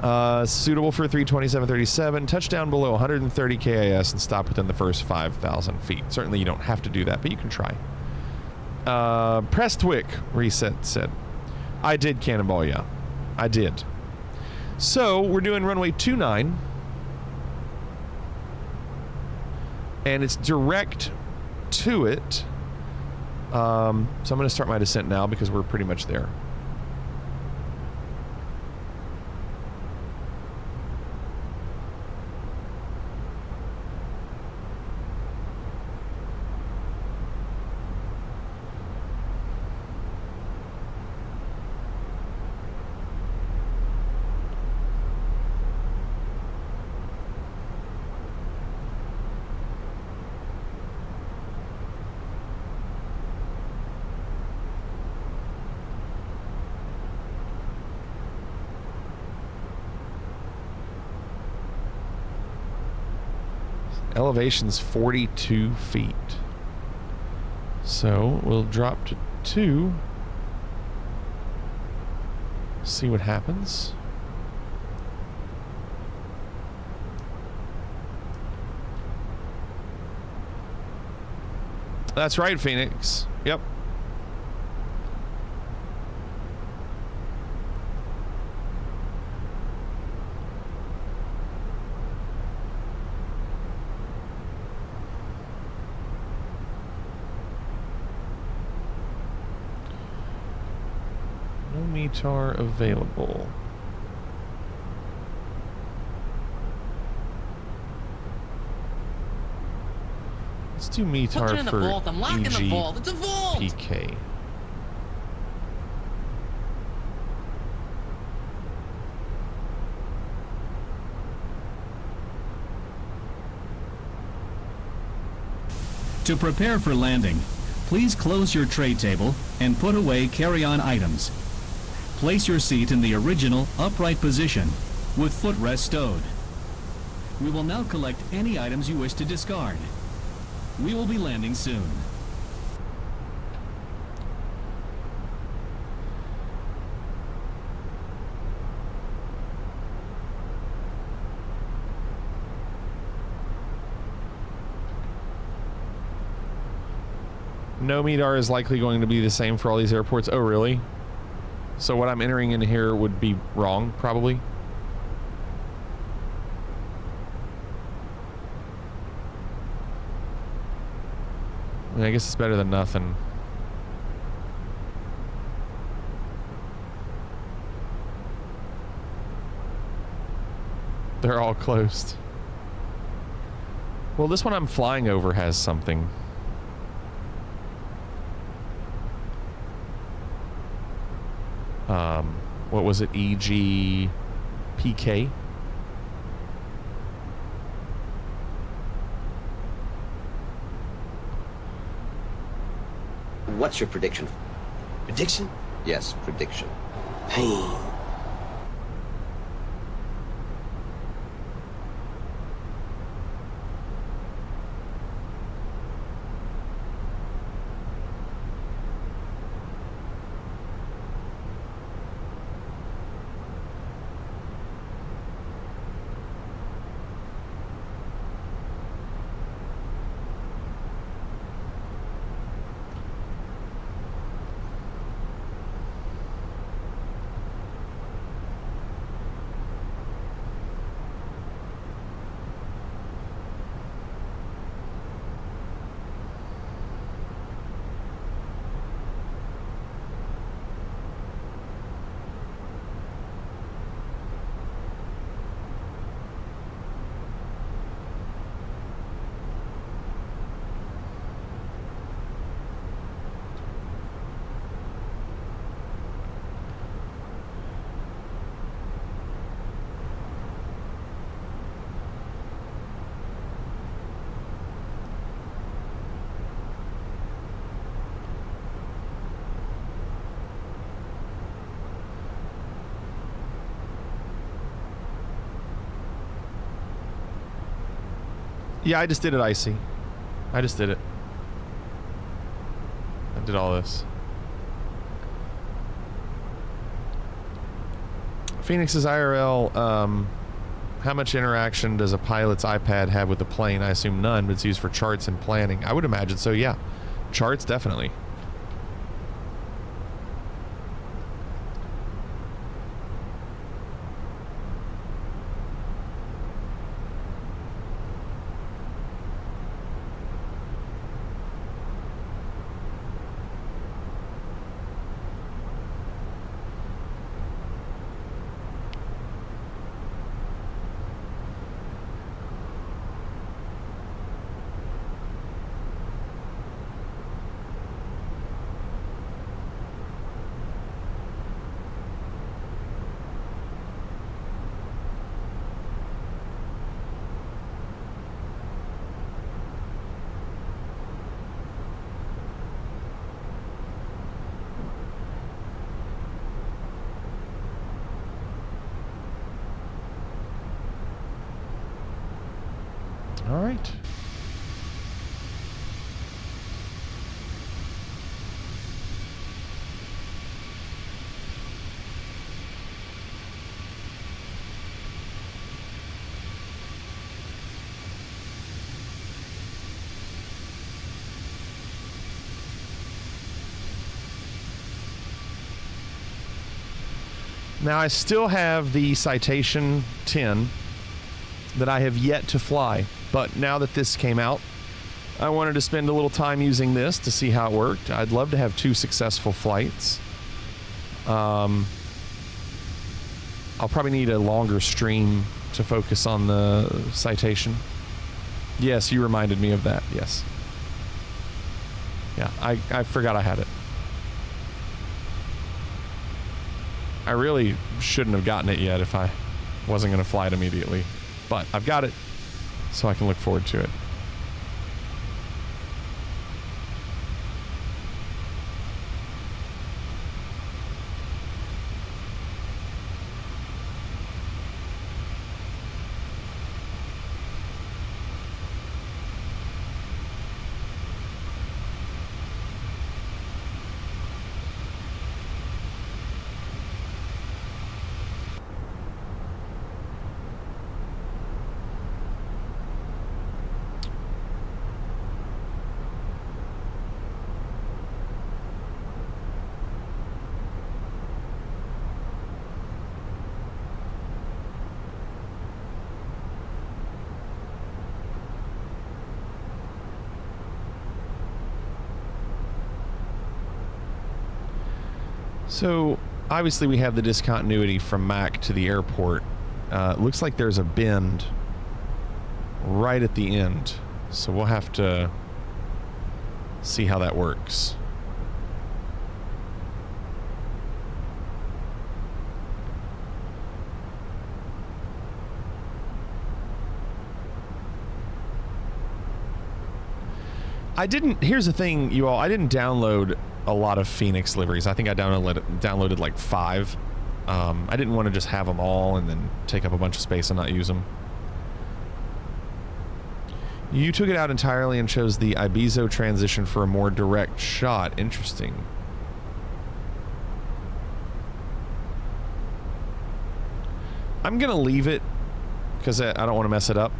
Speaker 3: Suitable for a 327-37, touchdown below 130 KIS and stop within the first 5,000 feet. Certainly you don't have to do that, but you can try. Prestwick, Reset said. I did Cannonball, yeah. I did. So, we're doing runway 29. And it's direct to it. So I'm going to start my descent now because we're pretty much there. Elevation's 42 feet. So we'll drop to 2. See what happens. That's right, Phoenix. Yep. METAR available. Let's do METAR
Speaker 17: Put it in
Speaker 3: for
Speaker 17: the vault. I'm locking the vault. It's a vault.
Speaker 3: PK.
Speaker 8: To prepare for landing, please close your tray table and put away carry-on items. Place your seat in the original upright position with footrest stowed. We will now collect any items you wish to discard. We will be landing soon.
Speaker 3: No METAR is likely going to be the same for all these airports. Oh, really? So what I'm entering in here would be wrong, probably. I mean, I guess it's better than nothing. They're all closed. Well, this one I'm flying over has something. What was it? EGPK?
Speaker 21: What's your prediction?
Speaker 20: Prediction?
Speaker 21: Yes, prediction.
Speaker 20: Pain.
Speaker 3: Yeah, I just did it, Icy. I just did it. I did all this. Phoenix's IRL, how much interaction does a pilot's iPad have with the plane? I assume none, but it's used for charts and planning. I would imagine so, yeah. Charts, definitely. All right. Now I still have the Citation 10 that I have yet to fly. But now that this came out, I wanted to spend a little time using this to see how it worked. I'd love to have 2 successful flights. I'll probably need a longer stream to focus on the Citation. Yes, you reminded me of that. Yes. Yeah, I forgot I had it. I really shouldn't have gotten it yet if I wasn't going to fly it immediately. But I've got it, so I can look forward to it. So, obviously we have the discontinuity from Mac to the airport. Looks like there's a bend right at the end, so we'll have to see how that works. Here's the thing, you all, I didn't download a lot of Fenix liveries. I think I downloaded like 5. I didn't want to just have them all and then take up a bunch of space and not use them. You took it out entirely and chose the Ibizo transition for a more direct shot. Interesting. I'm gonna leave it because I don't want to mess it up.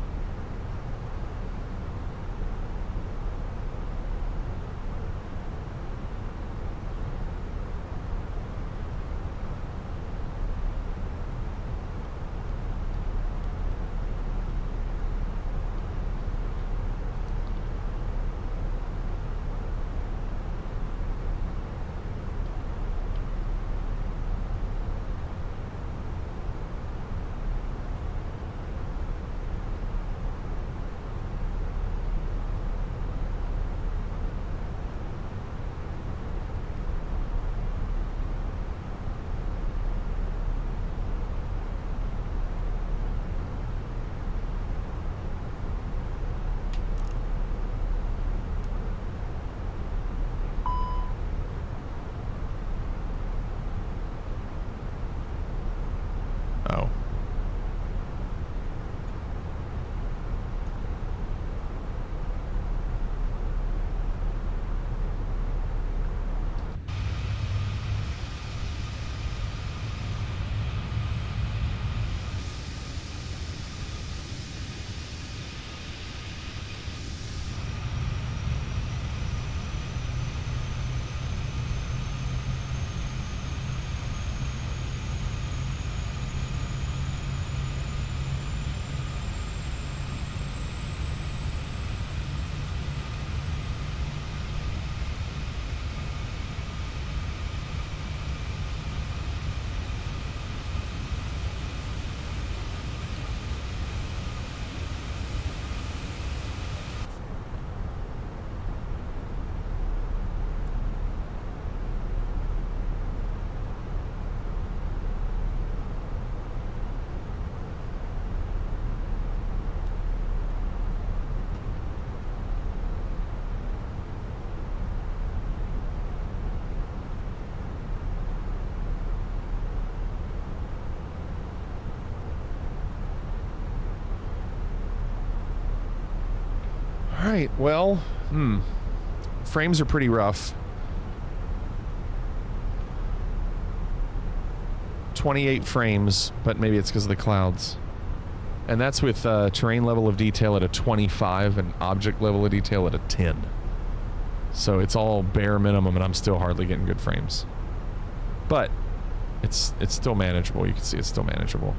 Speaker 3: Oh. Alright, well, frames are pretty rough. 28 frames, but maybe it's because of the clouds. And that's with terrain level of detail at a 25 and object level of detail at a 10. So it's all bare minimum and I'm still hardly getting good frames. But it's still manageable. You can see it's still manageable.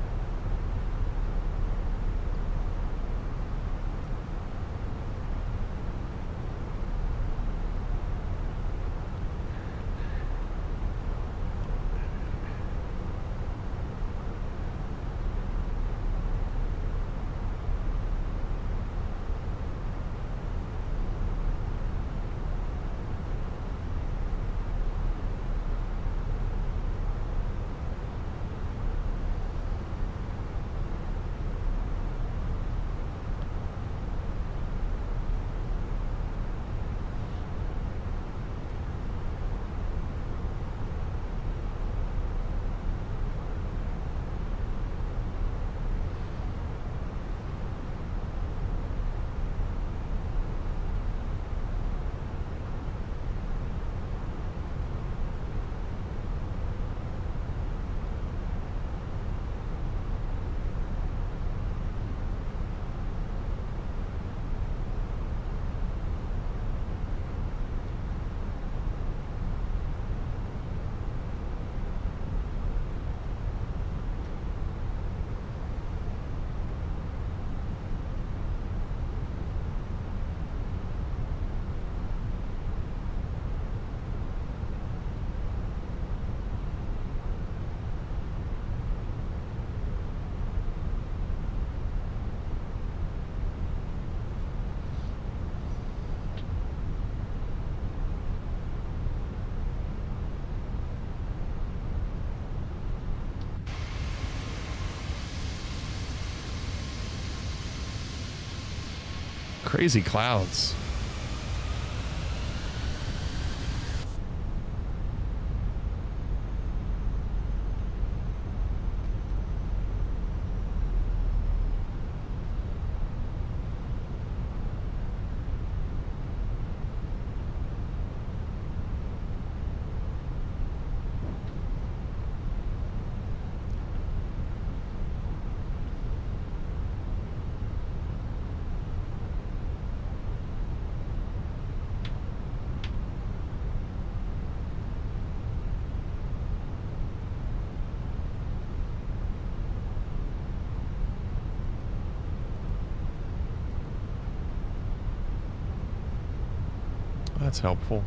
Speaker 3: Crazy clouds. That's helpful.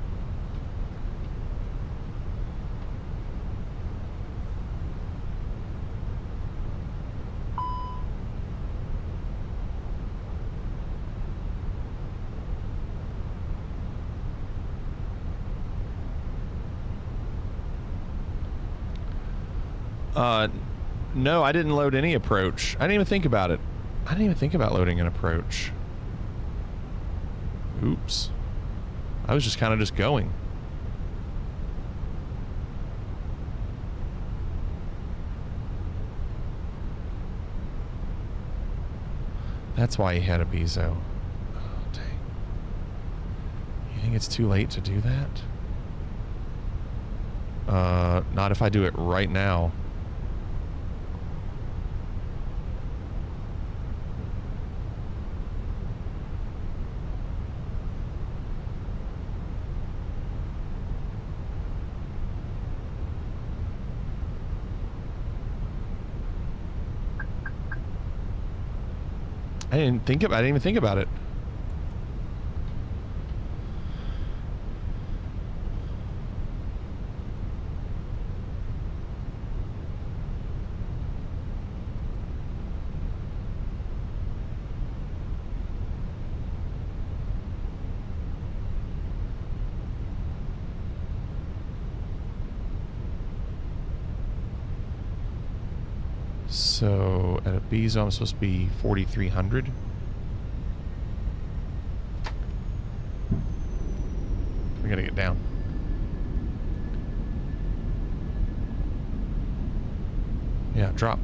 Speaker 3: No, I didn't load any approach. I didn't even think about it. I didn't even think about loading an approach. Oops. I was just kind of just going. That's why he had a Bezo. Oh, dang. You think it's too late to do that? Not if I do it right now. I didn't even think about it. So at a Bezo, I'm supposed to be 4,300. We gotta get down. Yeah, drop.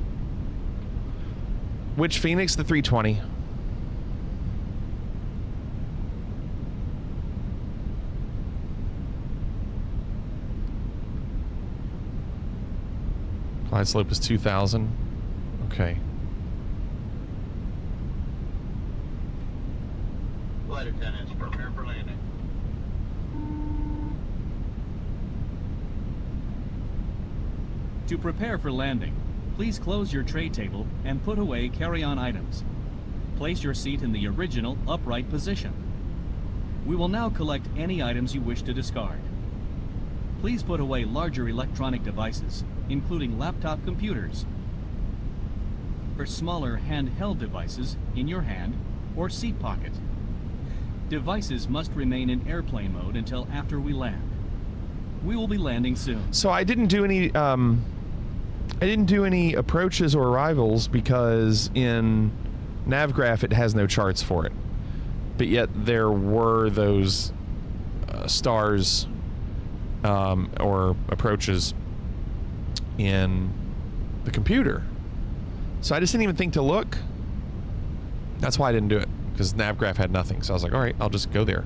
Speaker 3: Which Fenix? The 320. Applied slope is 2,000. Okay.
Speaker 2: Flight attendants, prepare for landing.
Speaker 8: To prepare for landing, please close your tray table and put away carry-on items. Place your seat in the original upright position. We will now collect any items you wish to discard. Please put away larger electronic devices, including laptop computers, or smaller handheld devices in your hand or seat pocket. Devices must remain in airplane mode until after we land. We will be landing soon.
Speaker 3: So I didn't do any approaches or arrivals because in NavGraph it has no charts for it. But yet there were those stars or approaches in the computer. So I just didn't even think to look. That's why I didn't do it, because NavGraph had nothing. So I was like, all right, I'll just go there.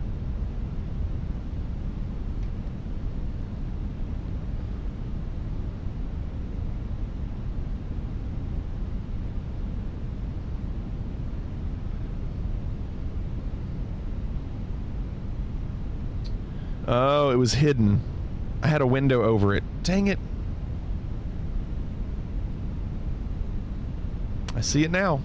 Speaker 3: Oh, it was hidden. I had a window over it. Dang it. I see it now.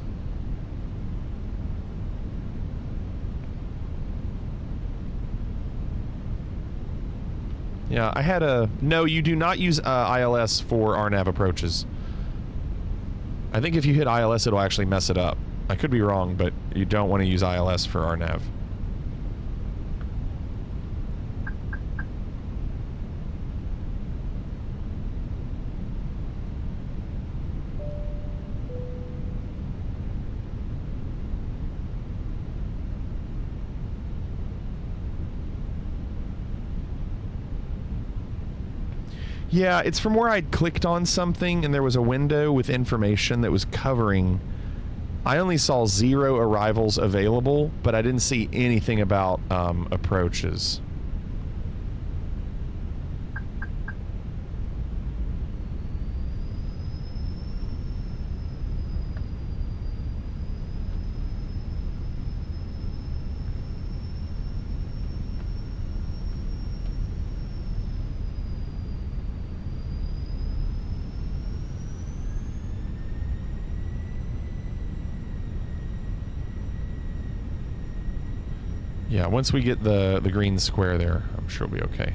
Speaker 3: Yeah, I had a... No, you do not use ILS for RNAV approaches. I think if you hit ILS, it'll actually mess it up. I could be wrong, but you don't want to use ILS for RNAV. Yeah, it's from where I'd clicked on something and there was a window with information that was covering. I only saw 0 arrivals available, but I didn't see anything about approaches. Yeah, once we get the green square there, I'm sure we'll be okay.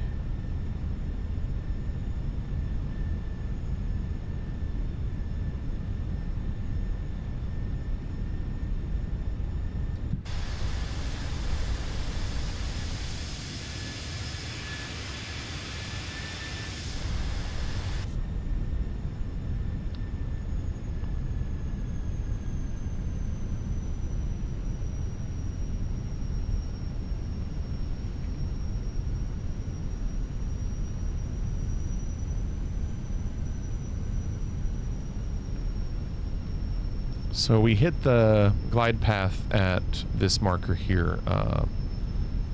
Speaker 3: So we hit the glide path at this marker here,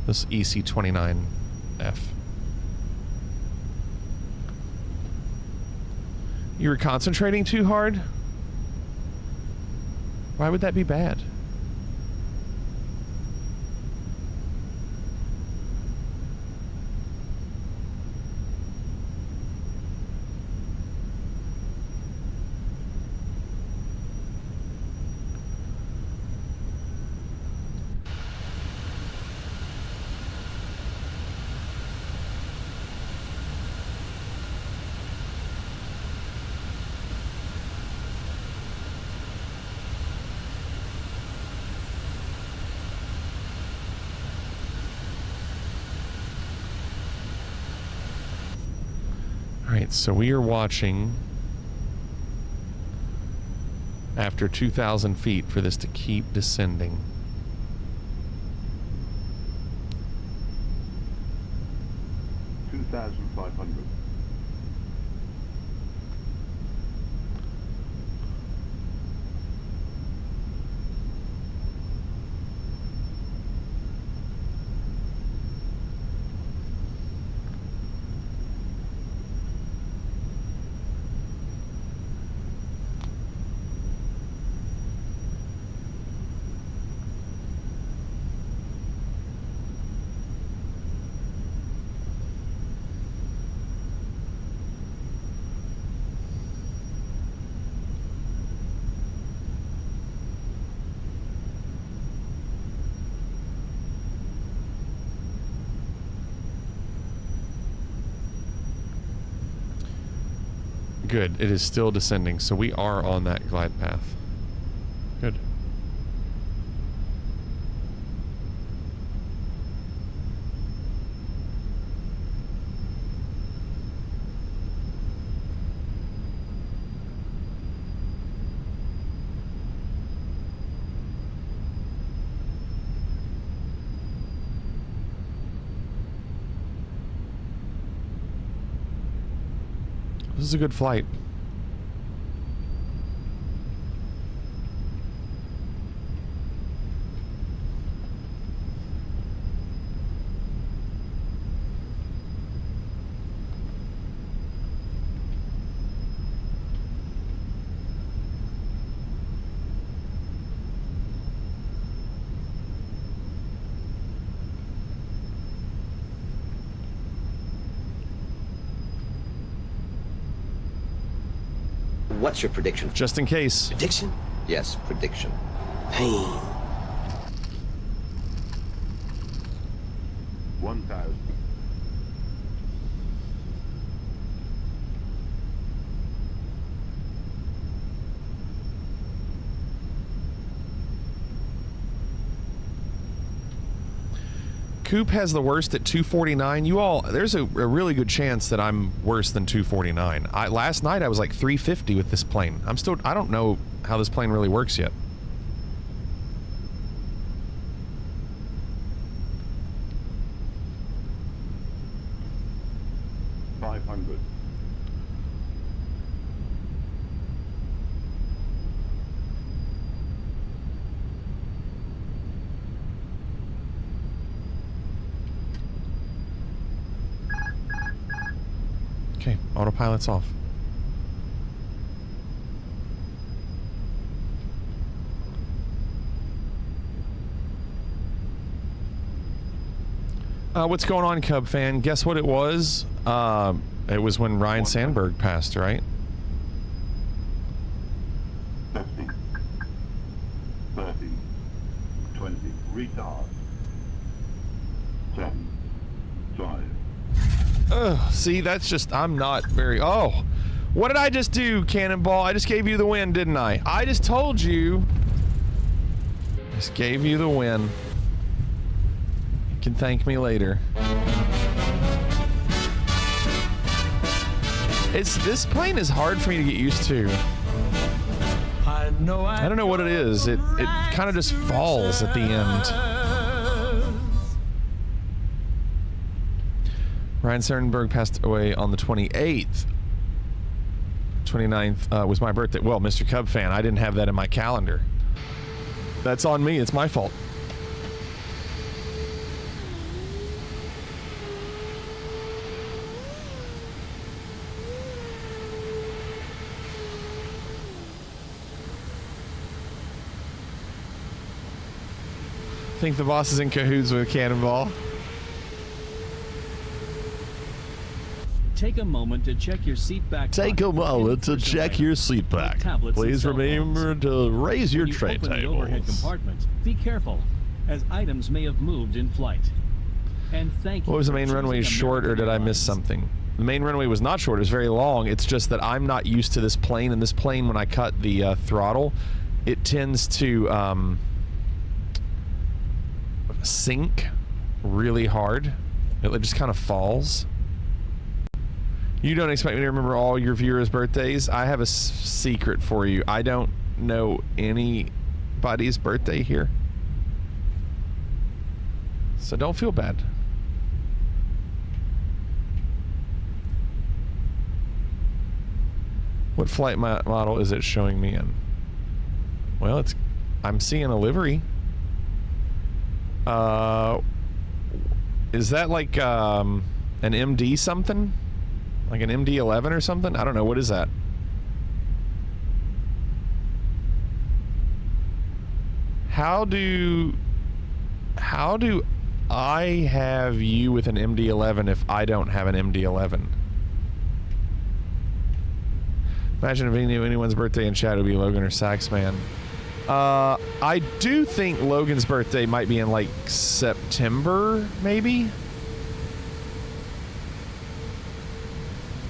Speaker 3: this EC29F. You were concentrating too hard? Why would that be bad? Alright, so we are watching after 2,000 feet for this to keep descending.
Speaker 2: $2,500.
Speaker 3: Good, it is still descending, so we are on that glide path. Good. This is a good flight.
Speaker 21: What's your prediction?
Speaker 3: Just in case.
Speaker 21: Prediction? Yes, prediction. Pain.
Speaker 2: 1,000.
Speaker 3: Coop has the worst at 249. You all, there's a really good chance that I'm worse than 249. Last night I was like 350 with this plane. I don't know how this plane really works yet.
Speaker 2: $500.
Speaker 3: Okay, autopilot's off. What's going on, Cub fan? Guess what it was? It was when Ryan Sandberg passed, right?
Speaker 2: 50, 30, 20, retard. 10, 5.
Speaker 3: Ugh, see, that's just, I'm not very, oh. What did I just do, Cannonball? I just gave you the win, didn't I? I just told you. Just gave you the win. You can thank me later. This plane is hard for me to get used to. I don't know what it is. It kind of just falls at the end. Ryan Sandberg passed away on the 28th. 29th was my birthday. Well, Mr. Cub fan, I didn't have that in my calendar. That's on me. It's my fault. I think the boss is in cahoots with Cannonball.
Speaker 8: Take a moment to check your seat back.
Speaker 3: Take a moment to check your seat back. Please remember to raise your tray tables.
Speaker 8: Overhead compartment, be careful, as items may have moved in flight. And thank you.
Speaker 3: What was the main runway short, or did I miss something? The main runway was not short. It was very long. It's just that I'm not used to this plane, and this plane, when I cut the throttle, it tends to sink really hard. It just kind of falls. You don't expect me to remember all your viewers' birthdays? I have a secret for you. I don't know anybody's birthday here. So don't feel bad. What flight model is it showing me in? Well, I'm seeing a livery. Is that like an MD something? Like an MD-11 or something? I don't know. What is that? How do I have you with an MD-11 if I don't have an MD-11? Imagine if anyone's birthday in chat would be Logan or Saxman. I do think Logan's birthday might be in like September, maybe?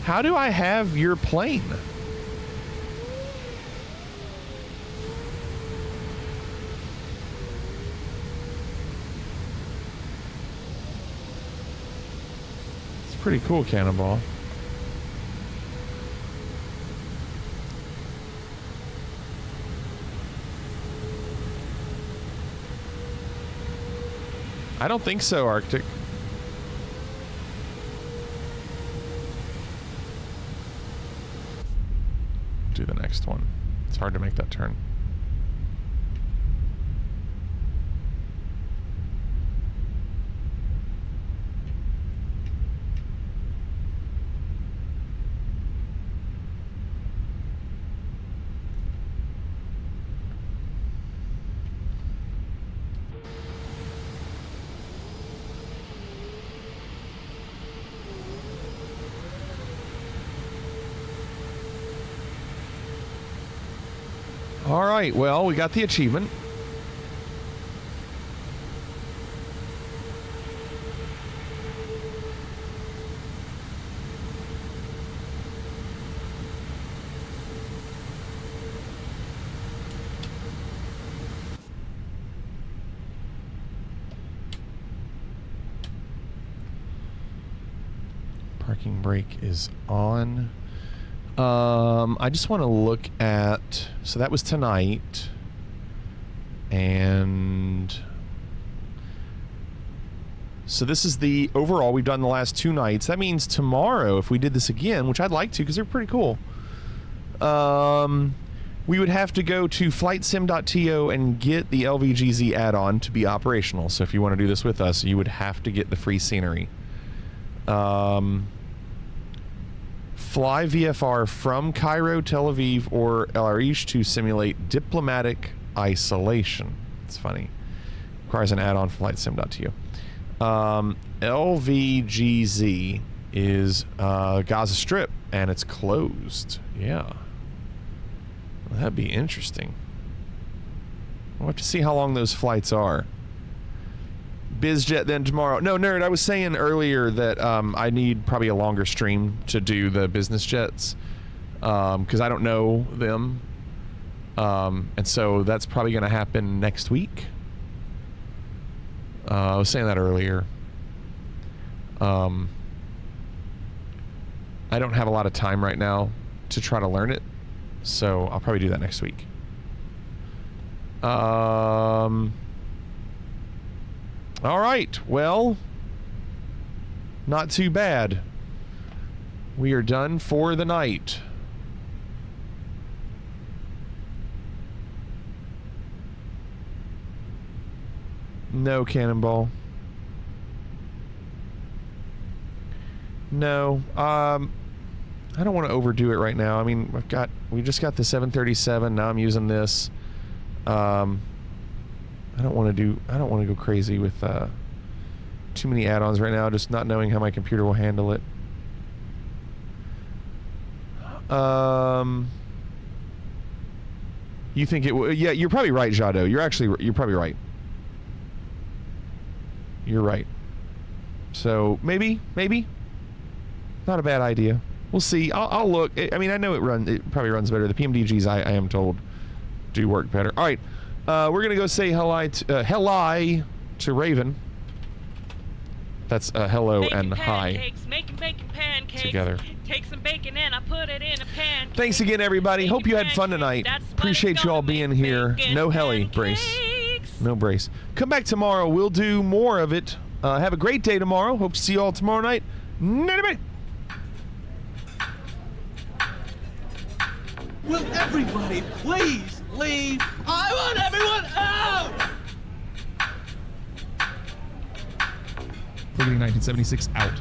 Speaker 3: How do I have your plane? It's pretty cool, Cannonball. I don't think so, Arctic. Do the next one. It's hard to make that turn. All right, well, we got the achievement. Parking brake is on. I just want to look at, so that was tonight, and so this is the overall we've done the last 2 nights. That means tomorrow, if we did this again, which I'd like to because they're pretty cool, we would have to go to flightsim.to and get the LVGZ add-on to be operational. So if you want to do this with us, you would have to get the free scenery. Fly VFR from Cairo, Tel Aviv, or El Arish to simulate diplomatic isolation. It's funny. Requires an add-on flightsim.tu. LVGZ is Gaza Strip, and it's closed. Yeah. Well, that'd be interesting. We'll have to see how long those flights are. BizJet then tomorrow. No, nerd, I was saying earlier that I need probably a longer stream to do the business jets because I don't know them. And so that's probably going to happen next week. I was saying that earlier. I don't have a lot of time right now to try to learn it, so I'll probably do that next week. All right, well, not too bad. We are done for the night. No, Cannonball. No, I don't want to overdo it right now. I mean, we just got the 737. Now I'm using this. I don't want to go crazy with too many add-ons right now, just not knowing how my computer will handle it. You think it will? Yeah, you're probably right, Jado. You're probably right. You're right. So maybe not a bad idea. We'll see. I'll look. I mean, I know it probably runs better. The PMDGs, I am told, do work better. All right. We're gonna go say hello to Raven. That's hello and hi
Speaker 4: pancakes
Speaker 3: together.
Speaker 4: Take some bacon and I put it in a pan.
Speaker 3: Thanks again, everybody. Hope you had fun tonight. Appreciate you all being here. No heli brace. No brace. Come back tomorrow. We'll do more of it. Have a great day tomorrow. Hope to see you all tomorrow night. Night.
Speaker 1: Will everybody please leave? I want everyone out!
Speaker 3: Flipping 1976 out.